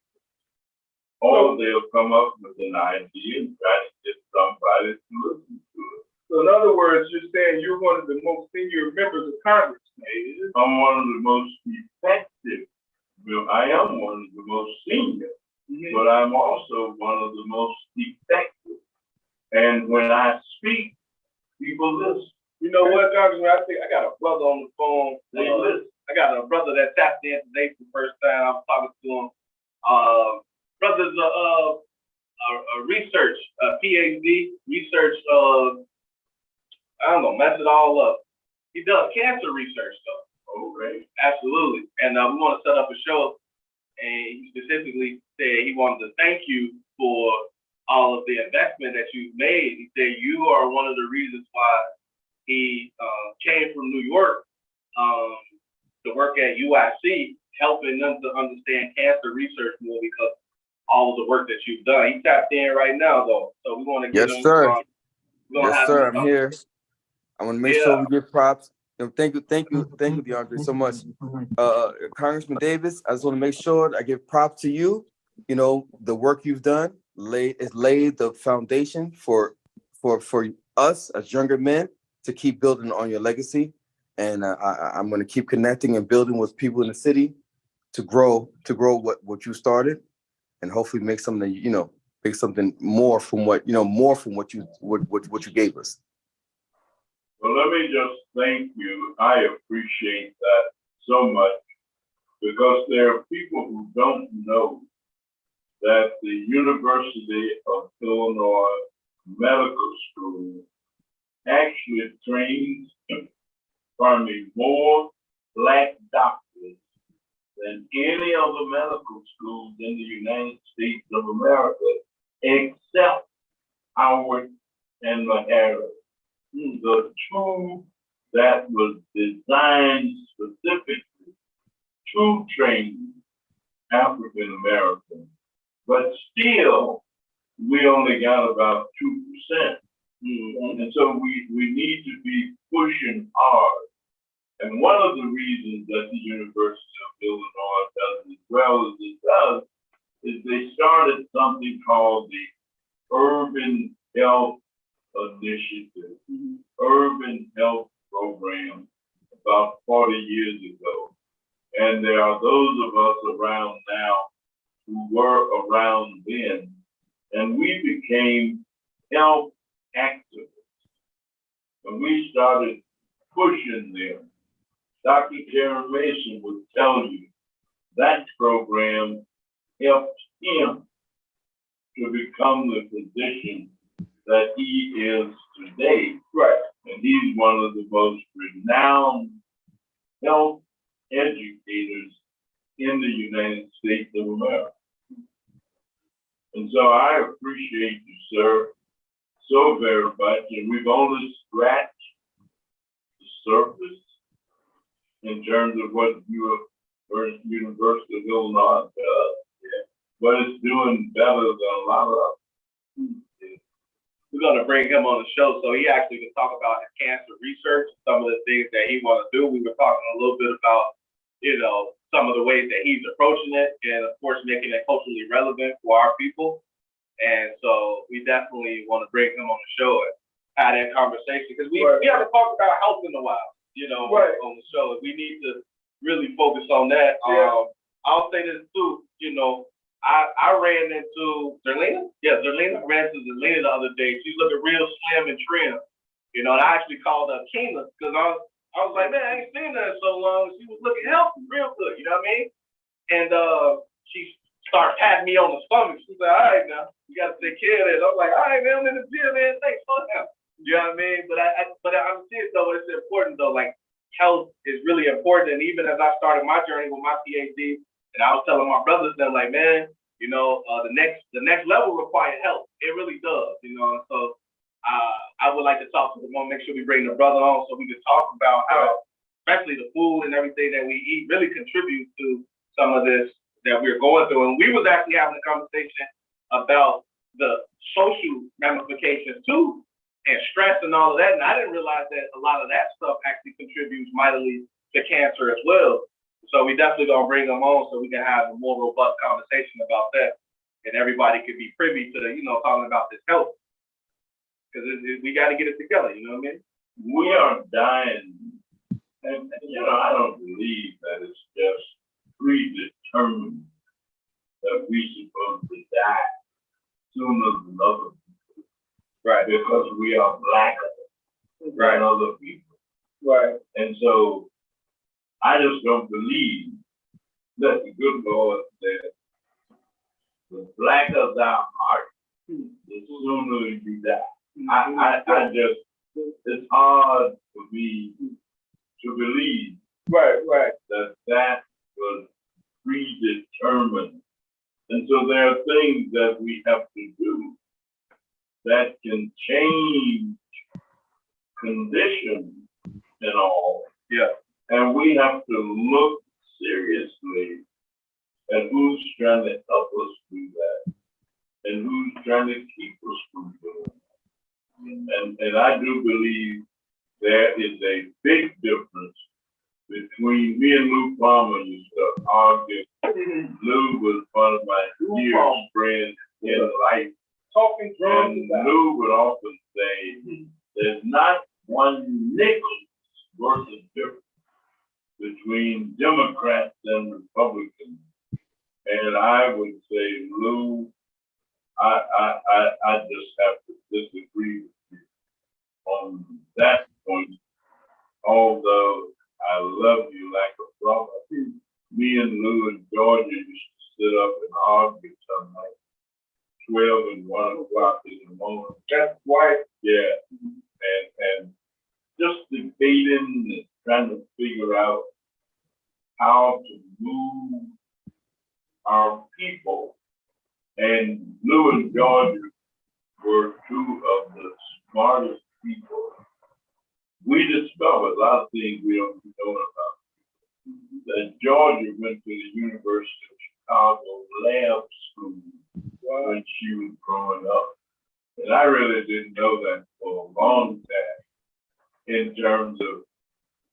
Or they'll come up with an idea and try to get somebody to listen to it. So in other words, you're saying you're one of the most senior members of Congress, man. I'm one of the most effective. Well, I am one of the most senior, but I'm also one of the most effective. And when I speak, people listen. You know what, Congressman? I think I got a brother on the phone. They listen. I got a brother that tapped in today for the first time. I'm talking to him. Brother's a research, PhD, research, I don't know, mess it all up. He does cancer research though. Okay. Absolutely. And we want to set up a show, and he specifically said he wanted to thank you for all of the investment that you've made. He said you are one of the reasons why he came from New York to work at UIC, helping them to understand cancer research more because all of the work that you've done. He tapped in right now though, so we want to get Yes, him. sir. We're gonna Yes, have sir. him I'm here. I want to make sure we give props. You know, thank you, DeAndre, so much. Congressman Davis, I just want to make sure I give props to you. You know, the work you've done laid the foundation for us as younger men to keep building on your legacy. And I'm going to keep connecting and building with people in the city to grow what you started, and hopefully make something, make something more from what you gave us. Well, let me just thank you. I appreciate that so much, because there are people who don't know that the University of Illinois Medical School actually trains more Black doctors than any other medical schools in the United States of America, except Howard and Harris. The two that was designed specifically to train African Americans, but still we only got about 2%. And so we need to be pushing hard. And one of the reasons that the University of Illinois does as well as it does is they started something called the Urban Health Initiative, Urban Health Program, about 40 years ago. And there are those of us around now who were around then, and we became health activists. And we started pushing them. Dr. Karen Mason would tell you that program helped him to become the physician that he is today. Right. And he's one of the most renowned health educators in the United States of America. And so I appreciate you, sir, so very much. And we've only scratched the surface in terms of what University of Illinois does. But it's doing better than a lot of We're gonna bring him on the show so he actually can talk about his cancer research, some of the things that he wants to do. We were talking a little bit about, some of the ways that he's approaching it, and of course making it culturally relevant for our people. And so we definitely want to bring him on the show and have that conversation, because we haven't talked about health in a while, on the show. We need to really focus on that. Yeah. I'll say this too, I ran into Zerlina. Yeah, Zerlina. I ran into Zerlina the other day. She's looking real slim and trim. And I actually called up Keena because I was like, man, I ain't seen her in so long. She was looking healthy, real good. You know what I mean? And she started patting me on the stomach. She's like, all right, now you got to take care of this. I'm like, all right, man, I'm in the gym, man. Thanks for that. You know what I mean? But I'm serious though. It's important though. Like, health is really important. And even as I started my journey with my PhD, and I was telling my brothers, they're like, man, the next level requires help. It really does, So I would like to talk to them. I want to make sure we bring the brother on so we can talk about how, especially the food and everything that we eat, really contributes to some of this that we're going through. And we was actually having a conversation about the social ramifications too, and stress and all of that. And I didn't realize that a lot of that stuff actually contributes mightily to cancer as well. So we definitely gonna bring them on so we can have a more robust conversation about that, and everybody could be privy to talking about this health. Cause we gotta get it together, you know what I mean? We are dying, and I don't believe that it's just predetermined that we supposed to die sooner than others. Right. Because we are blacker than other people. Right. And so I just don't believe that the good Lord said, the blacker thou art, the sooner you die. I just, it's hard for me to believe Right. that was predetermined. And so there are things that we have to do that can change conditions and all. Yeah. And we have to look seriously at who's trying to help us do that and who's trying to keep us from doing it. And I do believe there is a big difference between me and Lou Palmer used to argue. Lou was one of my dearest friends in life. Talking drums And about. Lou would often say, there's not one nickel's worth of difference between Democrats and Republicans. And I would say, Lou, I just have to disagree with you on that point. Although I love you like a brother. Me and Lou and Georgia used to sit up and argue some night, 12 and 1 o'clock in the morning. That's why. Yeah. And just debating and trying to figure out how to move our people. And Lou and Georgia were two of the smartest people. We discovered a lot of things we don't know about. That Georgia went to the University of Chicago lab school when she was growing up. And I really didn't know that for a long time in terms of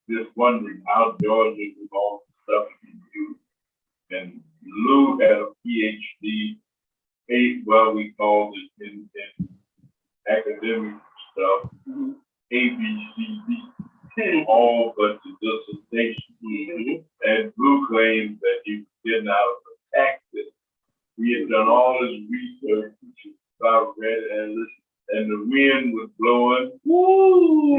just wondering how Georgia did all the stuff she do. And Lou had a PhD, we called it in academic stuff, ABCD, all but the dissertation. And Lou claimed that he was getting out of the taxes. He had done all his research about red analysts, and the wind was blowing,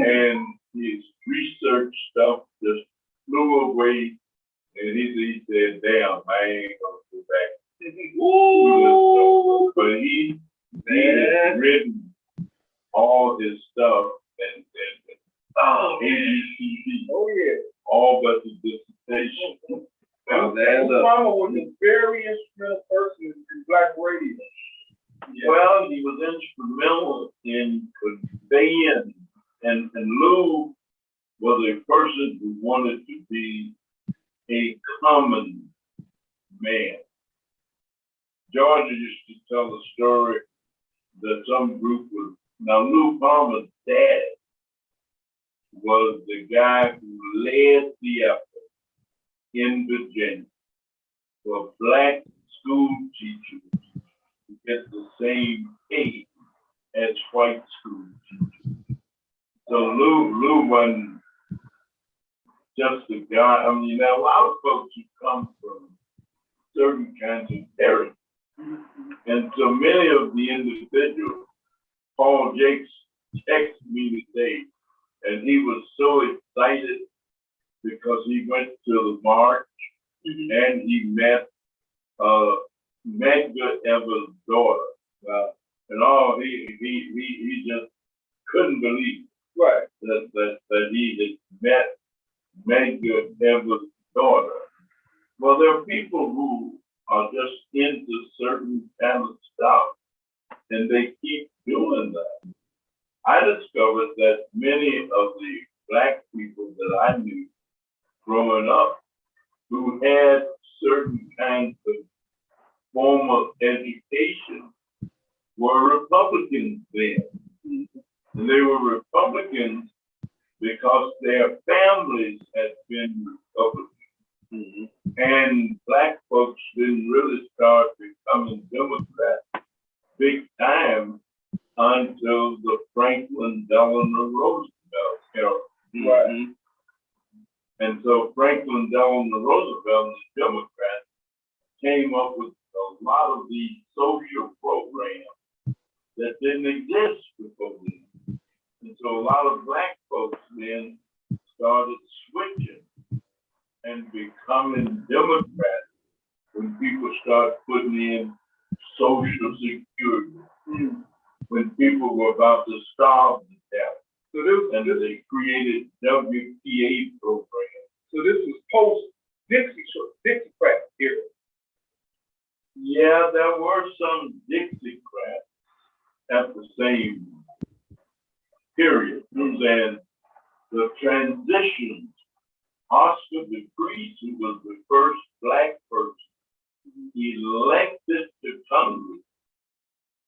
and his research stuff just flew away. And he said, damn, I ain't gonna go back. But he had written all his stuff and ABCD, all but the dissertation. Obama was a very instrumental person in Black radio. Well, he was instrumental in conveying, and Lou was a person who wanted to be a common man. Georgia used to tell the story that some group was, now Lou Palmer's dad was the guy who led the effort in Virginia for Black school teachers to get the same pay as white school teachers. So Lou wasn't just a guy. I mean, there are a lot of folks who come from certain kinds of heritage. And so many of the individuals, Paul Jakes texted me today, and he was so excited because he went to the march and he met Medgar Evers' daughter. And he just couldn't believe that he had met Medgar Evers' daughter. Well, there are people who are just into certain kind of stuff, and they keep doing that. I discovered that many of the Black people that I knew growing up who had certain kinds of formal education were Republicans then. And they were Republicans because their families had been Republicans. And Black folks didn't really start becoming Democrats big time until the Franklin Delano Roosevelt era. Right. And so Franklin Delano Roosevelt and the Democrats came up with a lot of these social programs that didn't exist before then. And so a lot of black folks then started switching and becoming Democrats when people start putting in Social Security, when people were about to starve to death. So this, And they created WPA programs. so this was post Dixiecrat era. Yeah, there were some Dixiecrats at the same period. I'm saying the transitions. Oscar DePriest, who was the first black person elected to Congress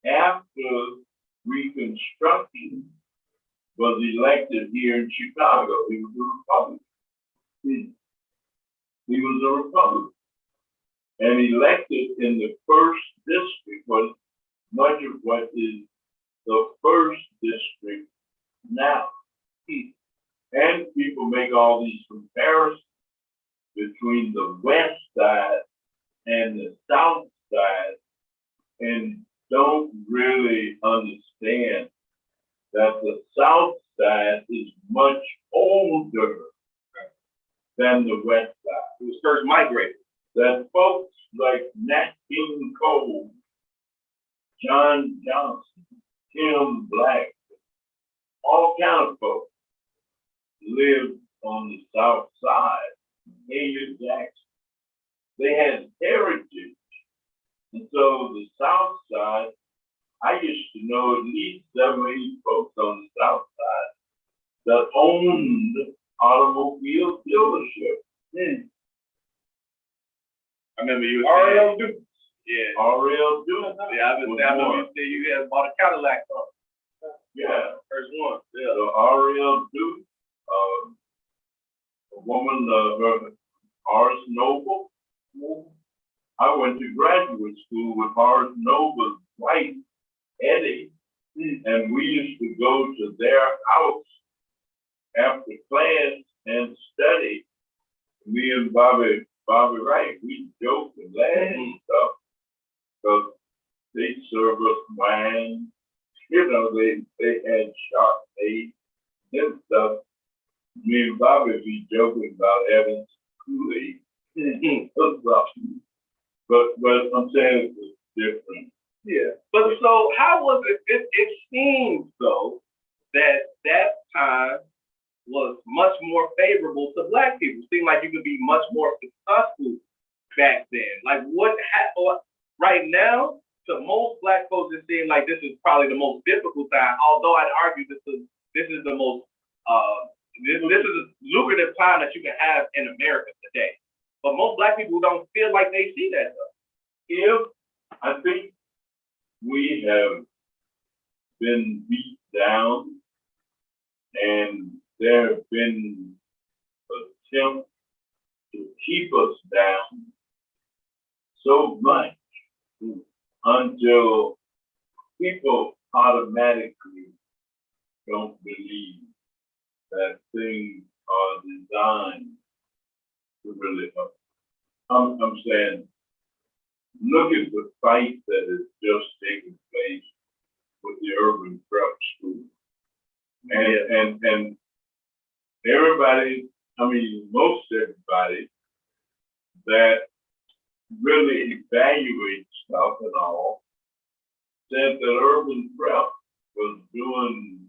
after Reconstruction, was elected here in Chicago. He was a Republican. He was a Republican. And elected in the first district, was much of what is the first district now. And people make all these comparisons between the west side and the south side and don't really understand that the south side is much older than the west side. It was first migrated. That folks like Nat King Cole, John Johnson, Tim Black, all kind of folks lived on the south side. Mayor Jackson, they had heritage. And so the south side, I used to know at least 7 or 8 folks on the south side that owned automobile dealerships. I remember you. R.L. Dukes. Yeah. R.L. Dukes. Yeah, I remember you said you had bought a Cadillac car. Yeah. First one. Yeah. So R.L. Dukes, a woman, Horace Noble. I went to graduate school with Horace Noble's wife, Eddie, and we used to go to their house after class and study. Me and Bobby Wright, we joked and laughed and stuff, because they serve us wine. You know, they had Chardonnay and stuff. Me and Bobby be joking about having Kool-Aid. But I'm saying it's different. Yeah. But so how was it? It seems though that time was much more favorable to black people. It seemed like you could be much more successful back then. Like right now, to most black folks, it seems like this is probably the most difficult time. Although I'd argue this is the most this is a lucrative time that you can have in America today. But most black people don't feel like they see that though. If I think we have been beat down and there have been attempts to keep us down so much until people automatically don't believe that things are designed to really help. I'm saying, look at the fight that has just taken place with the urban prep school. And everybody, I mean, most everybody that really evaluates stuff and all said that urban prep was doing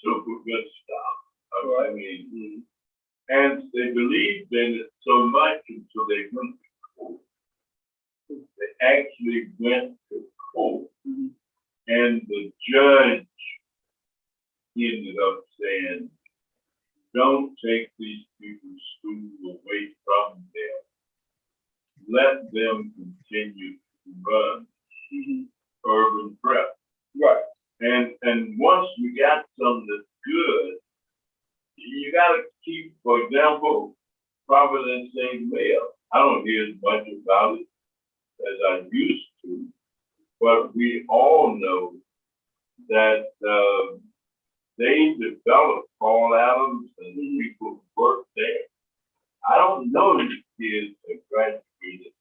super good stuff. I mean, and they believed in it so much until they went to court. They actually went to court, and the judge ended up saying, don't take these people's schools away from them. Let them continue to run urban prep. Right. And once you got something that's good, you gotta keep, for example, Providence St. Mail. I don't hear as much about it as I used to, but we all know that, they developed Paul Adams and the people who worked there. I don't know if kids that graduated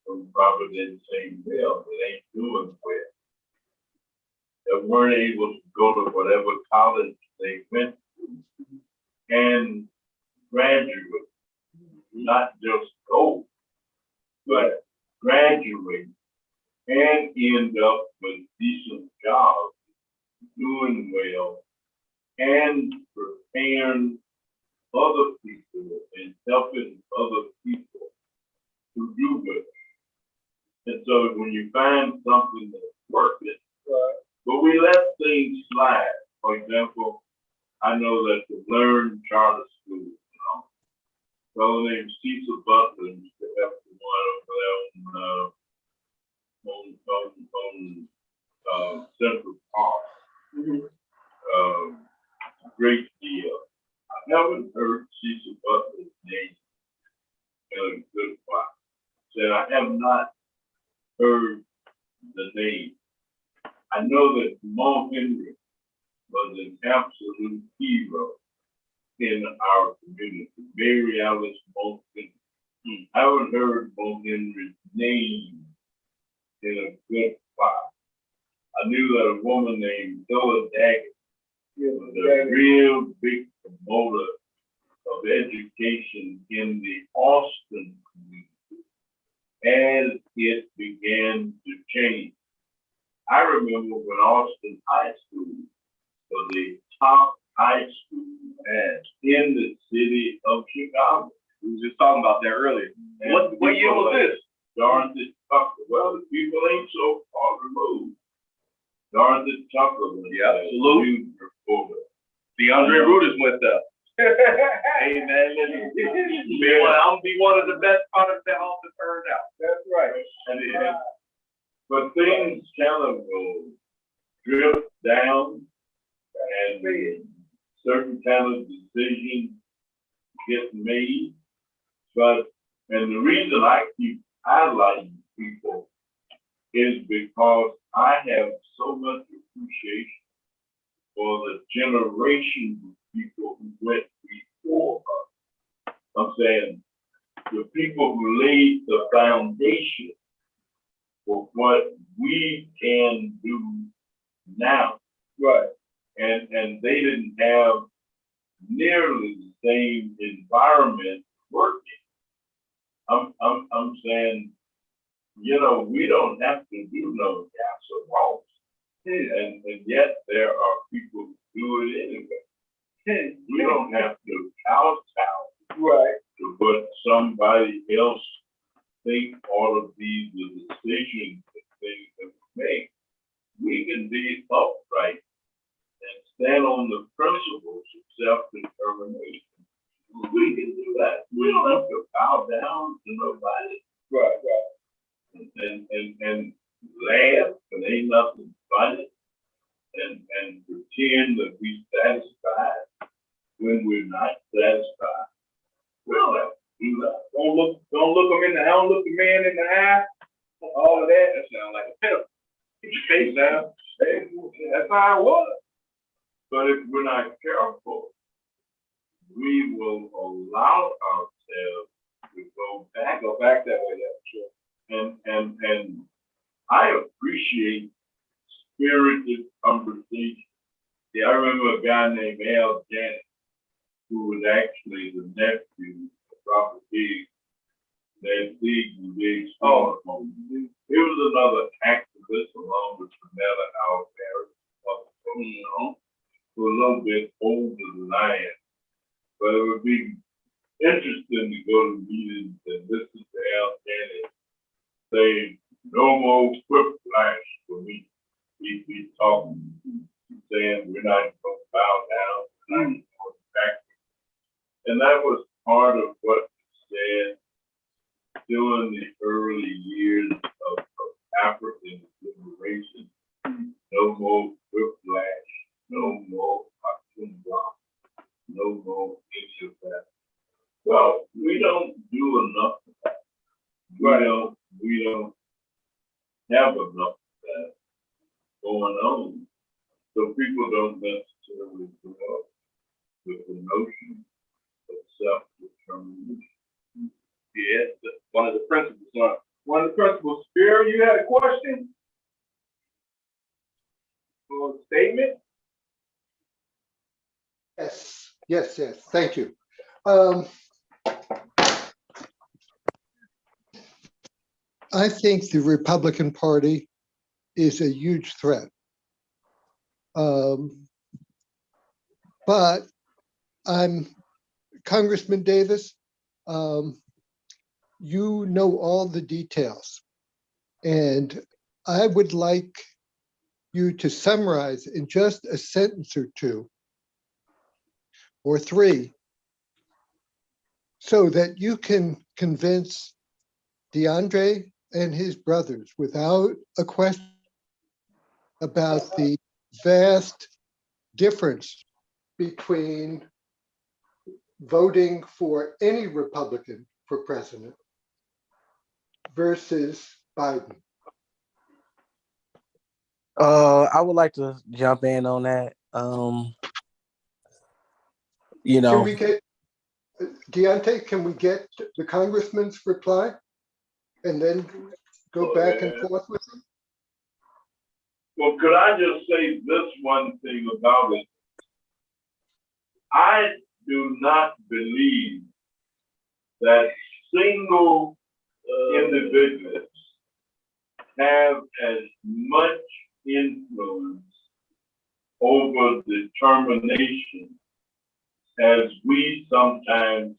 from Providence St. Well, that ain't doing well. That weren't able to go to whatever college they went to and graduate, not just go, but graduate and end up with decent jobs, doing well, and preparing other people and helping other people to do well. And so when you find something that's working, but we let things slide. For example, I know that the Learn Charter School, a fellow named Cecil Butler used to have the one over there on Central Park. Great deal. I haven't heard Cecil Butler's name in a good while. Said I have not heard the name. I know that Mo Henry was an absolute hero in our community. Mary Alice Mo Henry. I haven't heard Mo Henry's name in a good while. I knew that a woman named Dilla Daggett was a real big promoter of education in the Austin community as it began to change. I remember when Austin High School was the top high school in the city of Chicago. We were just talking about that earlier. And What year was this? Dorothy Tucker. Well, the people ain't so far removed. Dorothy Tucker was Yeah, salute. news reporter. DeAndre Rudis went there. Hey man, I'm gonna be one of the best products that often turned out. That's right. And but things kind of will drift down and certain kind of decisions get made. And the reason I keep highlighting people is because I have so much appreciation for the generation of people who went before us. I'm saying the people who laid the foundation for what we can do now. Right. And they didn't have nearly the same environment working. I'm saying, we don't have to do no gas or walls. And yet there are people who do it anyway. We don't have to kowtow Right. to what somebody else think ought to be the decisions and things that we make. We can be upright and stand on the principles of self-determination. We can do that. We don't have to bow down to nobody. Right. And laugh and ain't nothing funny and pretend that we satisfied when we're not satisfied. We don't have to do that. Don't look the man in the eye. All of that. That sounds like a pit. Keep your face down. That's how it was. But if we're not careful, we will allow ourselves to go back that way. That's true. And I appreciate spirited conversation. Yeah, I remember a guy named Al Janet, who was actually the nephew of Robert Higgs, that Higgs started from. He was another activist along with Pamela Howard Harris, who a little bit older than I am. But it would be interesting to go to meetings and listen to Al Janet say, no more whiplash for me. He'd be talking, saying we're not going to bow down, we're not going back. And that was part of what he said during the early years of African liberation. No more whiplash, no more oxygen block, no more any of that. Well, we don't do enough of that. We don't have enough of that going on. So people don't necessarily grow up with the notion of self-determination. Yeah, that's one of the principles, huh? One of the principals, Spear, you had a question? Or statement? Yes, thank you. I think the Republican Party is a huge threat. But Congressman Davis, you know all the details. And I would like you to summarize in just a sentence or two or three so that you can convince DeAndre and his brothers without a question about the vast difference between voting for any Republican for president versus Biden. I would like to jump in on that. You know, Can we get, Deontay, can we get the congressman's reply and then go back and forth with him? Well, could I just say this one thing about it? I do not believe that single individuals have as much influence over determination as we sometimes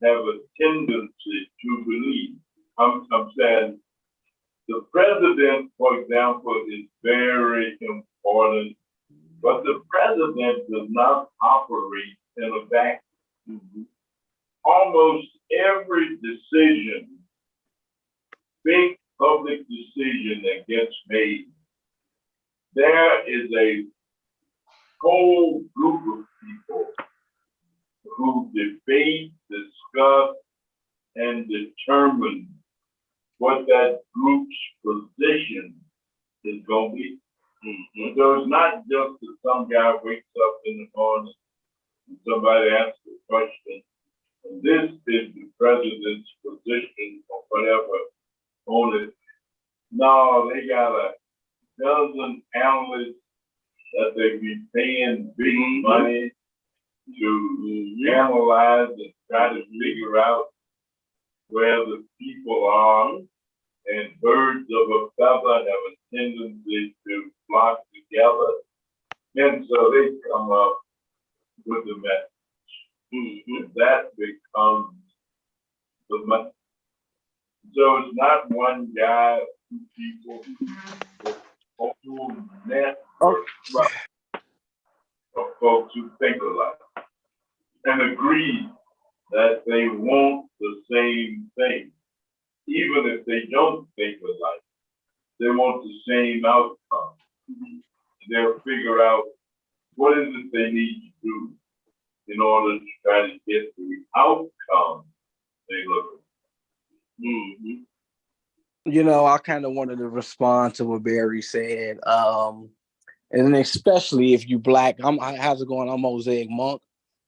have a tendency to believe. I'm saying the president, for example, is very important, but the president does not operate in a vacuum. Almost every decision, big public decision that gets made, there is a whole group of people who debate, discuss, and determine what that group's position is going to be. Mm-hmm. So it's not just that some guy wakes up in the morning and somebody asks a question, and this is the president's position or whatever on it. No, they got a dozen analysts that they be paying big money to analyze and try to figure out where the people are, and birds of a feather have a tendency to flock together, and so they come up with the message. And that becomes the message. So it's not one guy, two people, it's a whole network of folks who think alike and agree that they want the same thing. Even if they don't think alike, they want the same outcome. They'll figure out what is it they need to do in order to try to get the outcome they look for. You know, I kind of wanted to respond to what Barry said. And especially if you black, how's it going? I'm Mosaic Monk.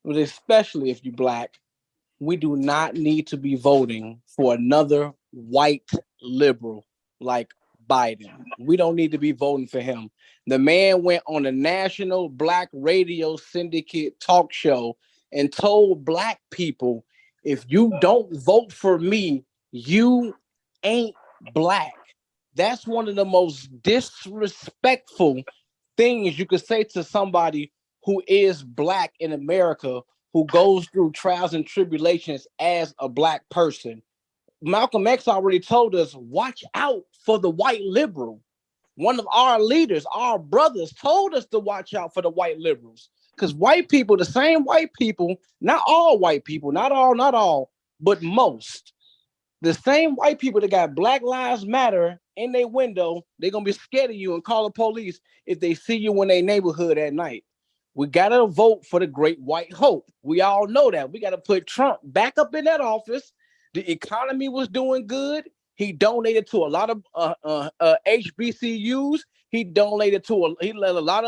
But especially if you black, we do not need to be voting for another white liberal like Biden. We don't need to be voting for him. The man went on a national black radio syndicate talk show and told black people, if you don't vote for me, you ain't black. That's one of the most disrespectful things you could say to somebody who is black in America, who goes through trials and tribulations as a black person. Malcolm X already told us, watch out for the white liberal. One of our leaders, our brothers, told us to watch out for the white liberals. Because white people, the same white people, not all white people, not all, but most. The same white people that got Black Lives Matter in their window, they're going to be scared of you and call the police if they see you in their neighborhood at night. We got to vote for the great white hope. We all know that. We got to put Trump back up in that office. The economy was doing good. He donated to a lot of HBCUs. He donated he let a lot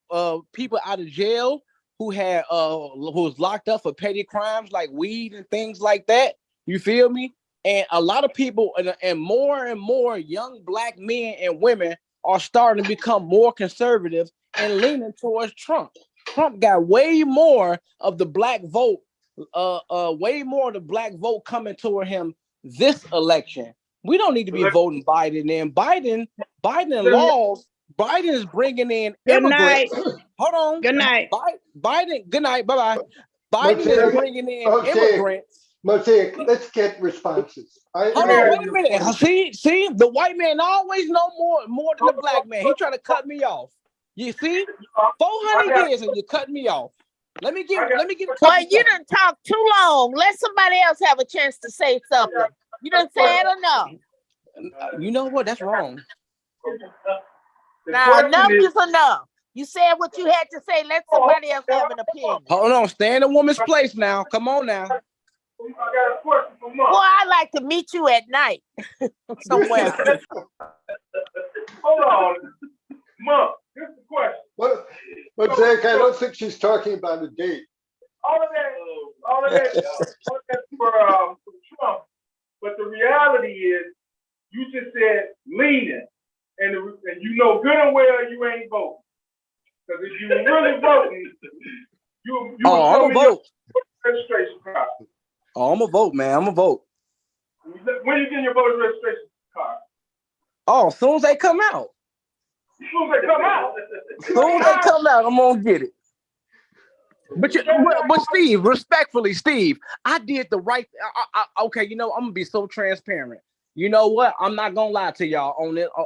of people out of jail who was locked up for petty crimes like weed and things like that. You feel me? And a lot of people and more young black men and women are starting to become more conservative and leaning towards Trump. Trump got way more of the black vote, way more of the black vote coming toward him this election. We don't need to be voting Biden in. Biden laws. Biden is bringing in Good night. immigrants. Hold on. Good night. Biden. Good night. Bye bye. Biden is bringing in immigrants. Mosaic, let's get responses. Hold on, wait a minute. See, the white man always know more than the black man. He trying to cut me off. You see, 400 years and you cut me off. Let me get. Well, you didn't talk too long. Let somebody else have a chance to say something. You done said enough. You know what? That's wrong. Now, enough is enough. You said what you had to say. Let somebody else have an opinion. Hold on, stay in a woman's place now. Come on now. I got a question for Monk. Well, I like to meet you at night somewhere. Hold on. Monk, here's the question. Mosaic, I don't think she's talking about a date. All of that for Trump. But the reality is, you just said leaning, and you know good and well you ain't voting. Because if you were really voting, you I'm gonna vote. Registration card. Oh, I'm gonna vote, man. I'm gonna vote. When you getting your voter registration card? Oh, as soon as they come out. As soon as they come out. As soon as they come out, I'm gonna get it. But Steve, respectfully, Steve, I did the right. Okay, you know I'm gonna be so transparent. You know what? I'm not gonna lie to y'all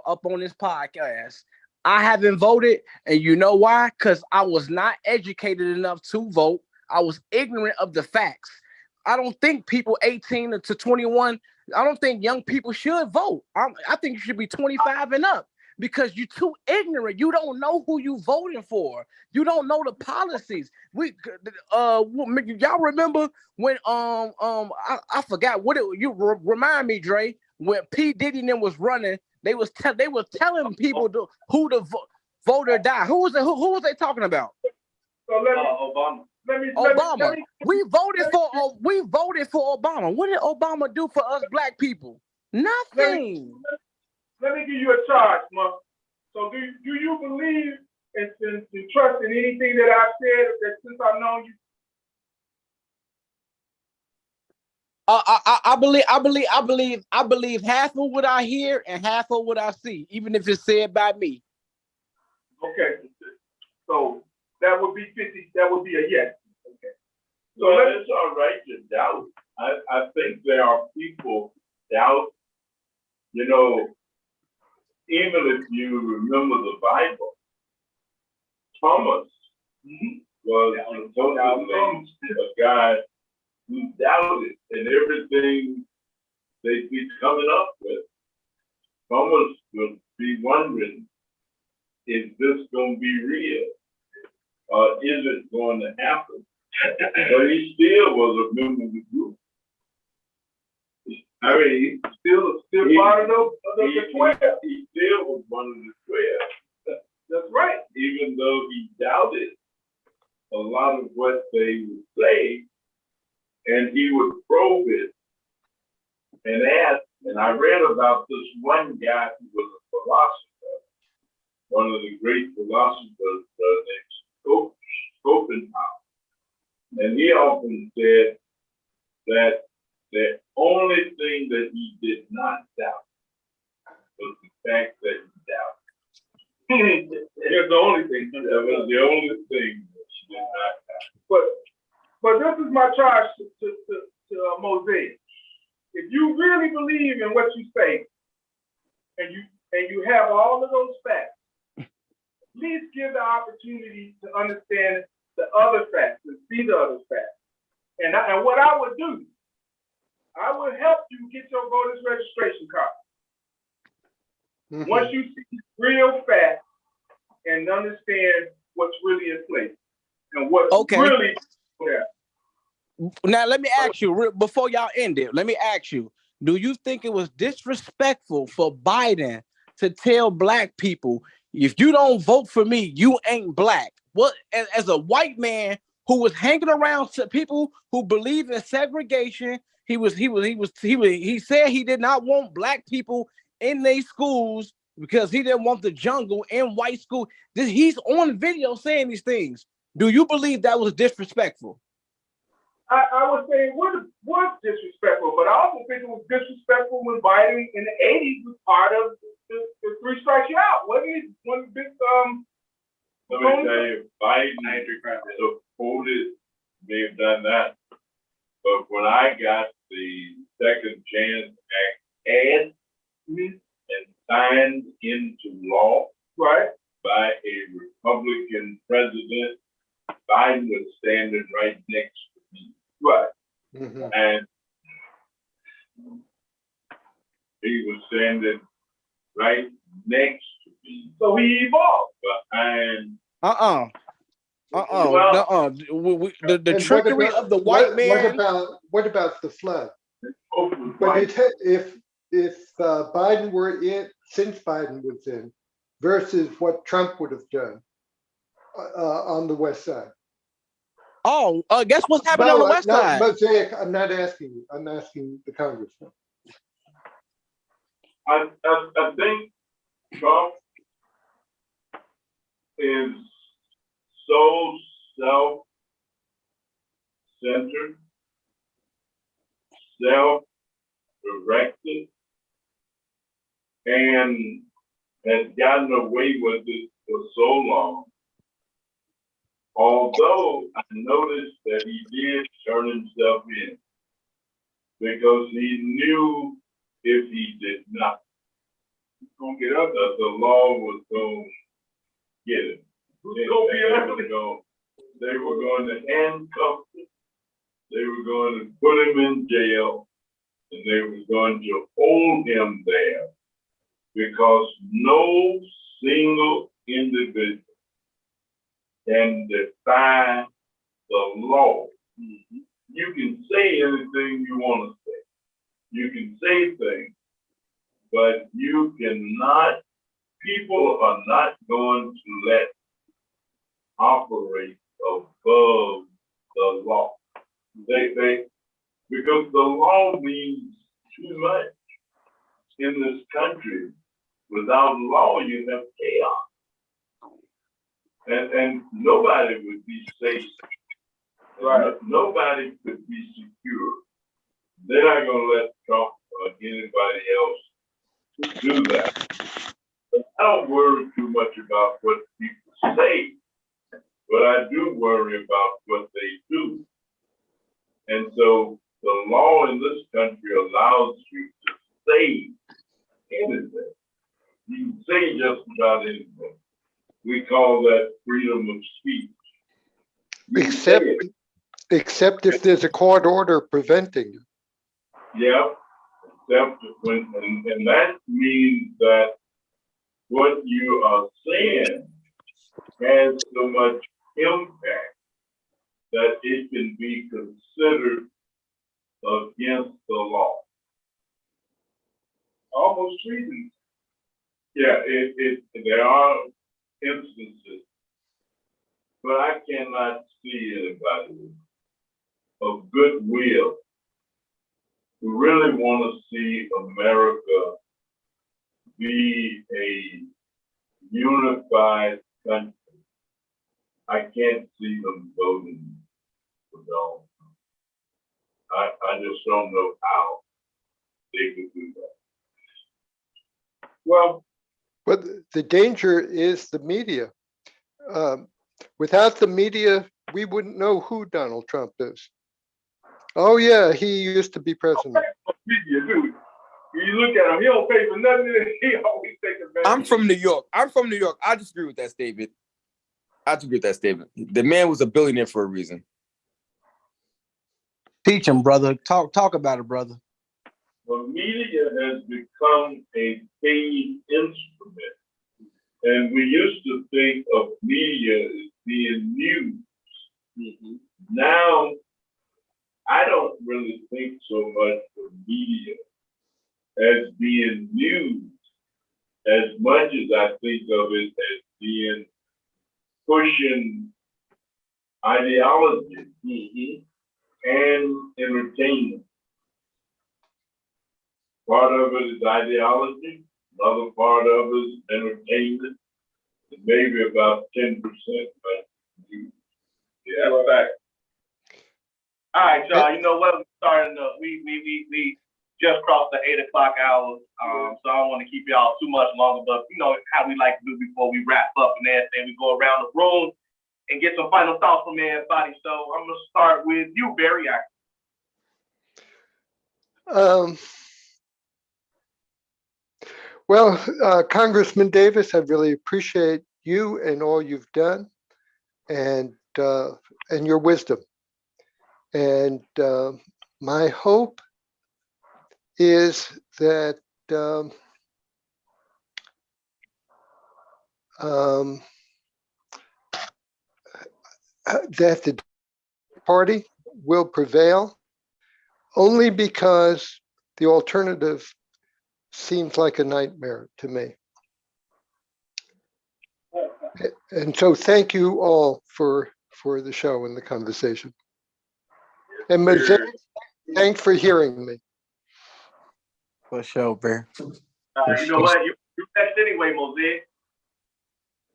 up on this podcast. I haven't voted, and you know why? Because I was not educated enough to vote. I was ignorant of the facts. I don't think people 18 to 21. I don't think young people should vote. I think you should be 25 and up. Because you're too ignorant. You don't know who you voting for. You don't know the policies. Y'all remember when I forgot what you remind me, Dre, when P. Diddy and them was running, they was telling people who to vote or die. Who was they talking about? So Obama. Obama. We voted for Obama. What did Obama do for us black people? Nothing. Let me give you a charge, Monk. So do you believe and trust in anything that I've said that since I've known you? I believe half of what I hear and half of what I see, even if it's said by me. Okay. So that would be 50, that would be a yes. Okay. So it's all right to doubt. I think there are people doubt, you know. Even if you remember the Bible, Thomas was a guy who doubted in everything they'd be coming up with. Thomas would be wondering, is this going to be real? Or is it going to happen? But he still was a member of the group. I mean, he still part of the 12. He still was one of the 12. That's right. Even though he doubted a lot of what they would say, and he would probe it and ask. And I read about this one guy who was a philosopher, one of the great philosophers named Schopenhauer. And he often said that the only thing that he did not doubt was the fact that he doubted. It's the only thing. That was the only thing that he did not doubt. But this is my charge to Mosaic. If you really believe in what you say, and you have all of those facts, please give the opportunity to understand the other facts and see the other facts. And what I would do, I would help you get your voter's registration card. Once you see real facts and understand what's really in place and what's really there. Now, let me ask you, before y'all end it, let me ask you, do you think it was disrespectful for Biden to tell black people, if you don't vote for me, you ain't black. What, as a white man who was hanging around people who believe in segregation, he said he did not want black people in their schools because he didn't want the jungle in white school. He's on video saying these things. Do you believe that was disrespectful? I would say it was disrespectful, but I also think it was disrespectful when Biden in the 80s was part of the Three Strikes You Out. Wasn't he one of the big, Let me tell you, Biden supported, may have done that. But when I got the Second Chance Act passed and signed into law, right, by a Republican president, Biden was standing right next to me. right. And he was standing right next to me. So he evolved. Behind. The trickery of the white man. What about the flood? But But if Biden were in, since Biden was in, versus what Trump would have done on the West Side. Oh, guess what's happening on the West Side? Mosaic, I'm not asking you. I'm asking the congressman. I think Trump is so self-centered, self-directed, and has gotten away with it for so long. Although I noticed that he did turn himself in because he knew if he did not, get up, that the law was going to get him. They were going to handcuff him. They were going to put him in jail, and they were going to hold him there because no single individual can defy the law. You can say anything you want to say. You can say things, but you cannot, people are not going to let operate above the law. Because the law means too much in this country. Without law, you have chaos. And nobody would be safe. Right? Nobody could be secure. They're not going to let Trump or anybody else do that. But I don't worry too much about what people say, but I do worry about what they do. And so the law in this country allows you to say anything. You can say just about anything. We call that freedom of speech. Except if there's a court order preventing you. Yeah, except when, and that means that what you are saying has so much impact that it can be considered against the law. Almost treason. Yeah, there are instances, but I cannot see anybody of goodwill who really want to see America be a unified country. I can't see them voting for Donald Trump. I just don't know how they could do that. Well, but the danger is the media. Without the media, we wouldn't know who Donald Trump is. Oh yeah, he used to be president. Media, dude. You look at him, he don't pay for nothing. He always take advantage. I'm from New York. I disagree with that statement. The man was a billionaire for a reason. Teach him, brother. Talk about it, brother. The media has become a paid instrument. And we used to think of media as being news. Now, I don't really think so much of media as being news as much as I think of it as being pushing ideology and entertainment. Part of it is ideology, another part of it is entertainment, and maybe about 10%. But Yeah, that's a fact. All right, y'all. You know what? We're starting to we just crossed the 8 o'clock hour. So I don't want to keep y'all too much longer, but you know how we like to do before we wrap up and everything. We go around the room and get some final thoughts from everybody. So I'm gonna start with you, Barry. Well, Congressman Davis, I really appreciate you and all you've done, and your wisdom. And my hope is that that the party will prevail, only because the alternative seems like a nightmare to me. And so thank you all for the show and the conversation. And Mosaic, thanks for hearing me. For sure, Bear. You know what? You next anyway, Mosaic.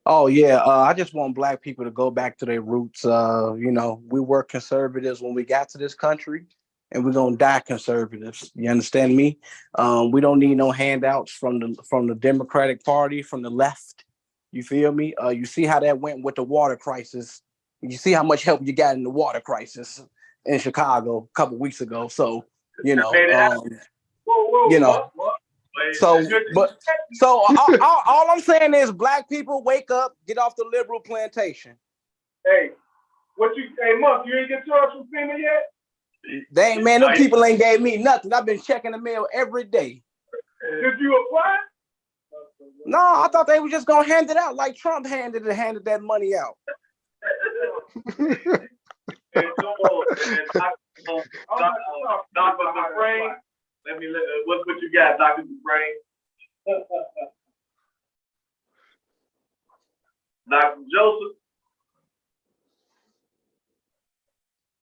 Oh yeah, I just want Black people to go back to their roots. You know, we were conservatives when we got to this country, and we're gonna die conservatives. You understand me? We don't need no handouts from the Democratic Party, from the left. You feel me? You see how that went with the water crisis. You see how much help you got in the water crisis in Chicago a couple weeks ago. So you know, you know. So all I'm saying is Black people wake up, get off the liberal plantation. Hey, Monk, you ain't get yours from FEMA yet? They ain't, man, them people ain't gave me nothing. I've been checking the mail every day. Did you apply? No, I thought they were just gonna hand it out like Trump handed that money out. Dr. Dufresne, what you got, Dr. Dufresne? Dr. Joseph.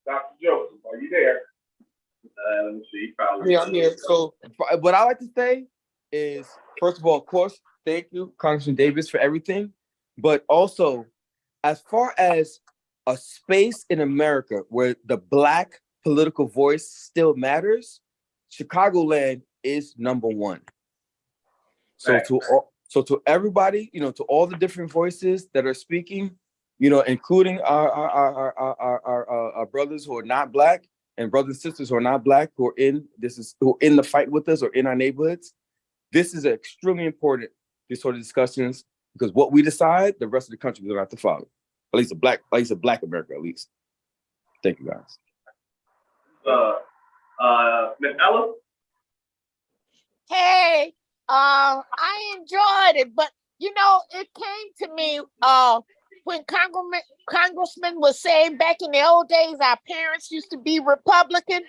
Dr. Joseph, are you there? Let me see. Probably. Yeah, I'm here. So what I like to say is, first of all, of course, thank you, Congressman Davis, for everything. But also, as far as a space in America where the Black political voice still matters, Chicagoland is number one. So Right. to everybody, you know, to all the different voices that are speaking, you know, including our brothers who are not Black and brothers and sisters who are not Black, who are in the fight with us or in our neighborhoods. This is extremely important, these sort of discussions, because what we decide, the rest of the country will have to follow. At least a Black America, at least. Thank you, guys. Ms. Ella? Hey, I enjoyed it, but you know, it came to me when Congressman was saying back in the old days, our parents used to be Republican,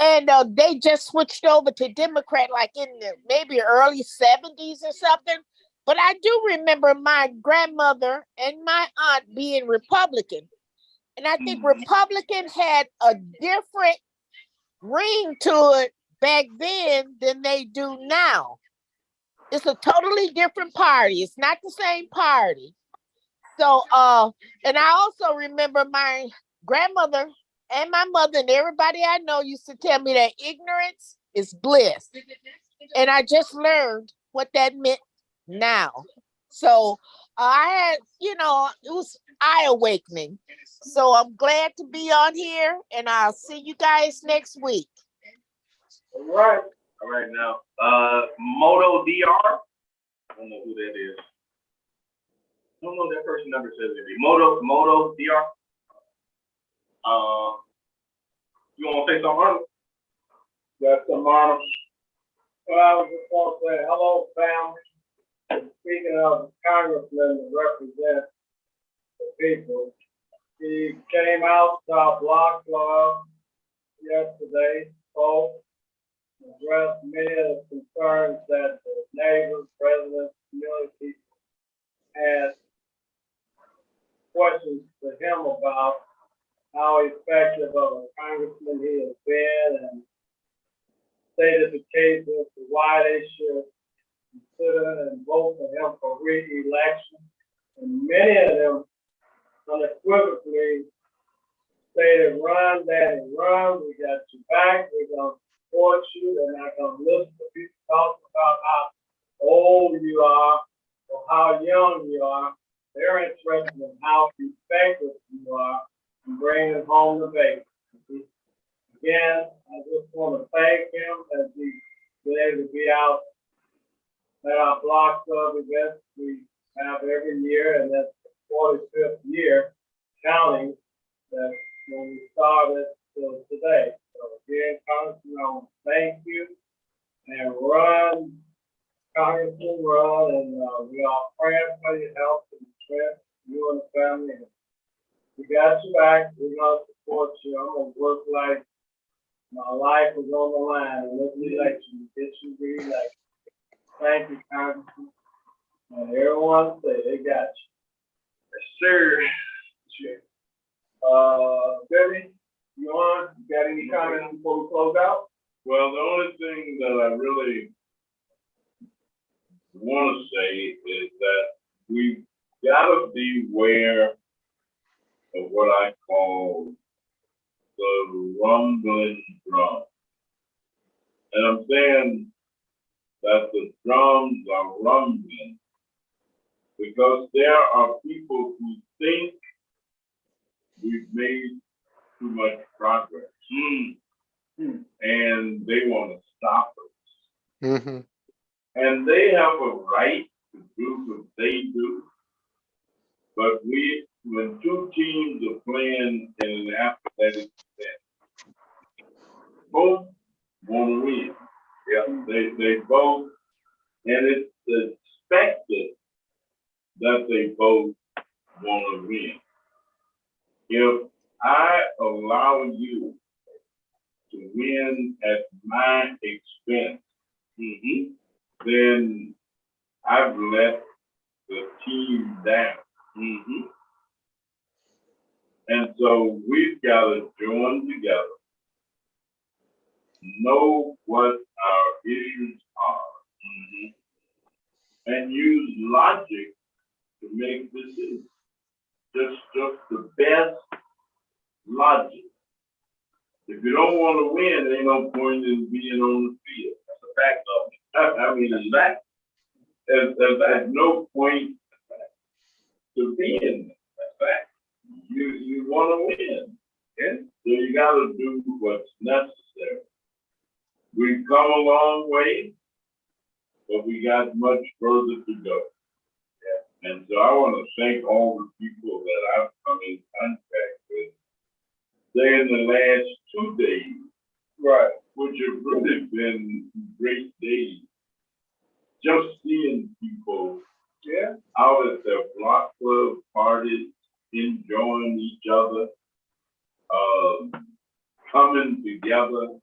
and they just switched over to Democrat, like in the maybe early 70s or something. But I do remember my grandmother and my aunt being Republican, and I think Republican had a different ring to it back then than they do now. It's a totally different party. It's not the same party. So, and I also remember my grandmother and my mother and everybody I know used to tell me that ignorance is bliss. And I just learned what that meant now. So I had, you know, it was eye-awakening. So I'm glad to be on here, and I'll see you guys next week. All right. All right, now, Moto DR. I don't know who that is. I don't know that person number says it. Moto DR. You want to say something, Arnold? That's some honor. Well, I was just going to say hello, family. Speaking of congressmen that represent the people, he came out to our block club yesterday, spoke, address many of the concerns that the neighbors, residents, community had questions to him about how effective of a congressman he has been and stated the case as to why they should consider and vote for him for re-election. And many of them unequivocally stated, run, daddy, run, we got your back, we're gonna support you, they're not gonna listen to people talk about how old you are or how young you are. They're interested in how effective you are in bringing home the baby. Again, I just want to thank him as he's been able to be out at our block club events we have every year, and that's the 45th year counting that when we started till today. So again, Congressman, I want to thank you and run, Congressman, run, and we are praying for your health and strength, you and the family. And we got you back. We're gonna support you. I'm gonna work like my life was on the line, and let's election get you re-elected. Thank you, Congressman. And everyone say they got you. Yes, sir. Billy, you on? You got any comments before we close out? Well, the only thing that I really want to say is that we gotta beware of what I call the rumbling drum. And I'm saying that the drums are rumbling because there are people who think we've made too much progress. And they want to stop us. Mm-hmm. And they have a right to do what they do. But when two teams are playing in an athletic event, both want to win. Yeah, they both, and it's expected that they both want to win. If I allow you to win at my expense, then I've let the team down. And so we've got to join together, know what our issues are, and use logic to make decisions. Just the best logic. If you don't want to win, there ain't no point in being on the field. That's a fact of it. I mean, it's that. There's no point to being that fact. You want to win. Yeah? So you got to do what's necessary. We've come a long way, but we got much further to go. Yeah. And so I want to thank all the people that I've come in contact with, say in the last 2 days, right, which have really been great days. Just seeing people out at their block club parties, enjoying each other, coming together.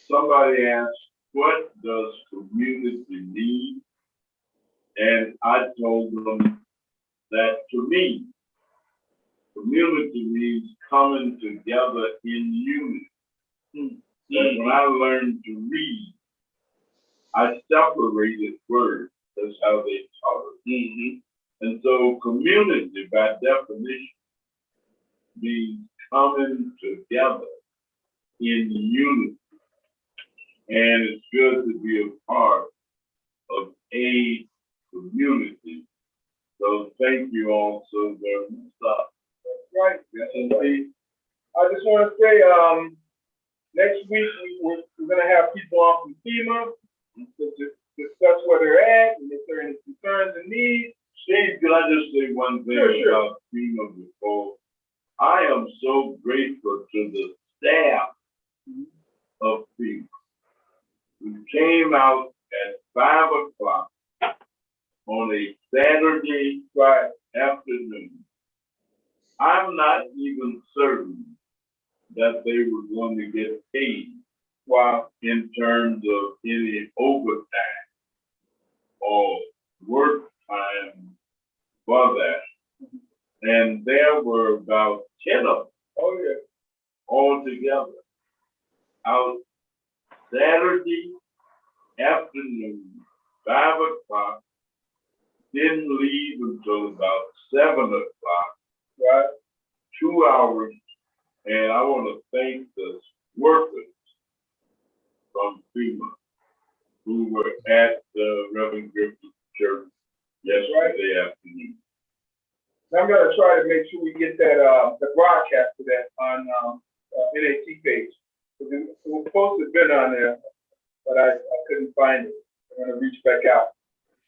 Somebody asked, what does community need? And I told them that to me, community means coming together in unity. And when I learned to read, I separated words. That's how they taught it. And so community, by definition, means coming together in unity. And it's good to be a part of a community. So thank you all so very much. That's right. Yes, indeed. I just want to say, next week we're going to have people on from FEMA to discuss where they're at and if there are any concerns and needs. Steve, can I just say one thing about FEMA before? I am so grateful to the staff of FEMA who came out at 5 o'clock on a Saturday afternoon. I'm not even certain that they were going to get paid Wow. in terms of any overtime or work time for that. And there were about 10 of them. Oh, yeah. All together. Out Saturday afternoon, 5 o'clock, didn't leave until about 7 o'clock, Right. 2 hours. And I want to thank the workers from FEMA who were at the Reverend Griffith Church yesterday afternoon. I'm gonna try to make sure we get that, the broadcast of that on, NAT page. It was supposed to have been on there, but I couldn't find it. I'm gonna reach back out.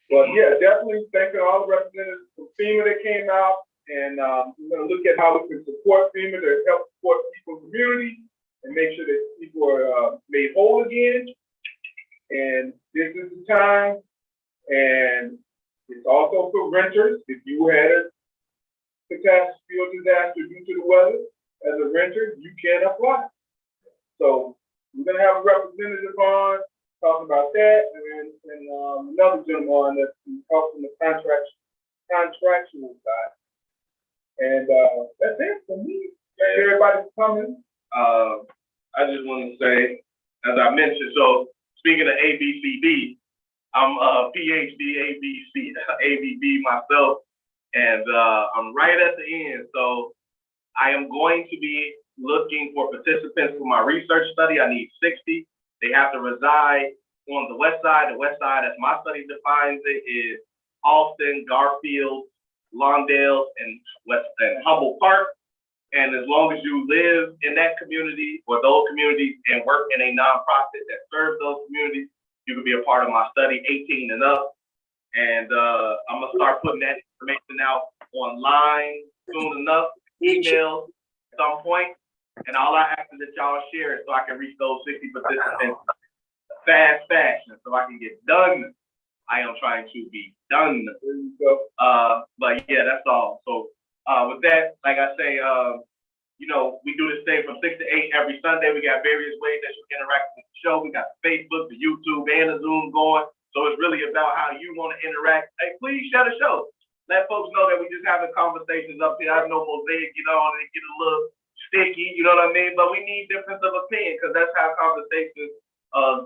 But yeah, definitely thanking all the representatives from FEMA that came out, and, we're gonna look at how we can support FEMA to help support people in the community and make sure that people are, made whole again. And this is the time, and it's also for renters. If you had a catastrophe or disaster due to the weather, as a renter, you can apply. So we're gonna have a representative on talking about that, and another gentleman on that's talking the contractual side. And that's it for me. Thank everybody for coming. I just want to say, as I mentioned, so speaking of ABCD, I'm a PhD ABB myself, and I'm right at the end. So I am going to be looking for participants for my research study. I need 60. They have to reside on the west side. The west side, as my study defines it, is Austin, Garfield, Lawndale, and Humboldt Park. And as long as you live in that community or those communities and work in a nonprofit that serves those communities, you can be a part of my study, 18 and up. And I'm gonna start putting that information out online soon enough, email at some point. And all I ask is that y'all share it so I can reach those 60 participants fast fashion so I can get done. I am trying to be done. There you go. But yeah, that's all. So with that, like I say, we do this thing from 6 to 8 every Sunday. We got various ways that you can interact with the show. We got the Facebook, the YouTube, and the Zoom going. So it's really about how you want to interact. Hey, please share the show. Let folks know that we just having conversations up here. I know Mosaic, and it get a little sticky, you know what I mean? But we need difference of opinion because that's how conversations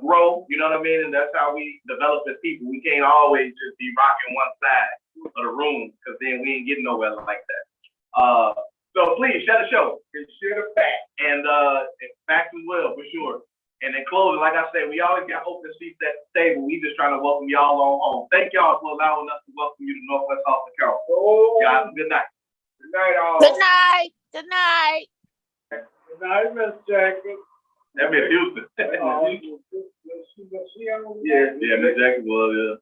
grow, you know what I mean? And that's how we develop as people. We can't always just be rocking one side of the room because then we ain't getting nowhere like that. So please share the show and share the facts and facts as well for sure. And in closing, like I said, we always got open seats at the table. We just trying to welcome y'all on home. Thank y'all for allowing us to welcome you to Northwest Austin, Carroll. Y'all have a good night. Good night, all. Good night. Good night. Good night, Miss Jackson. That Miss Houston. Yeah, Yeah, Miss Jackson was, yeah.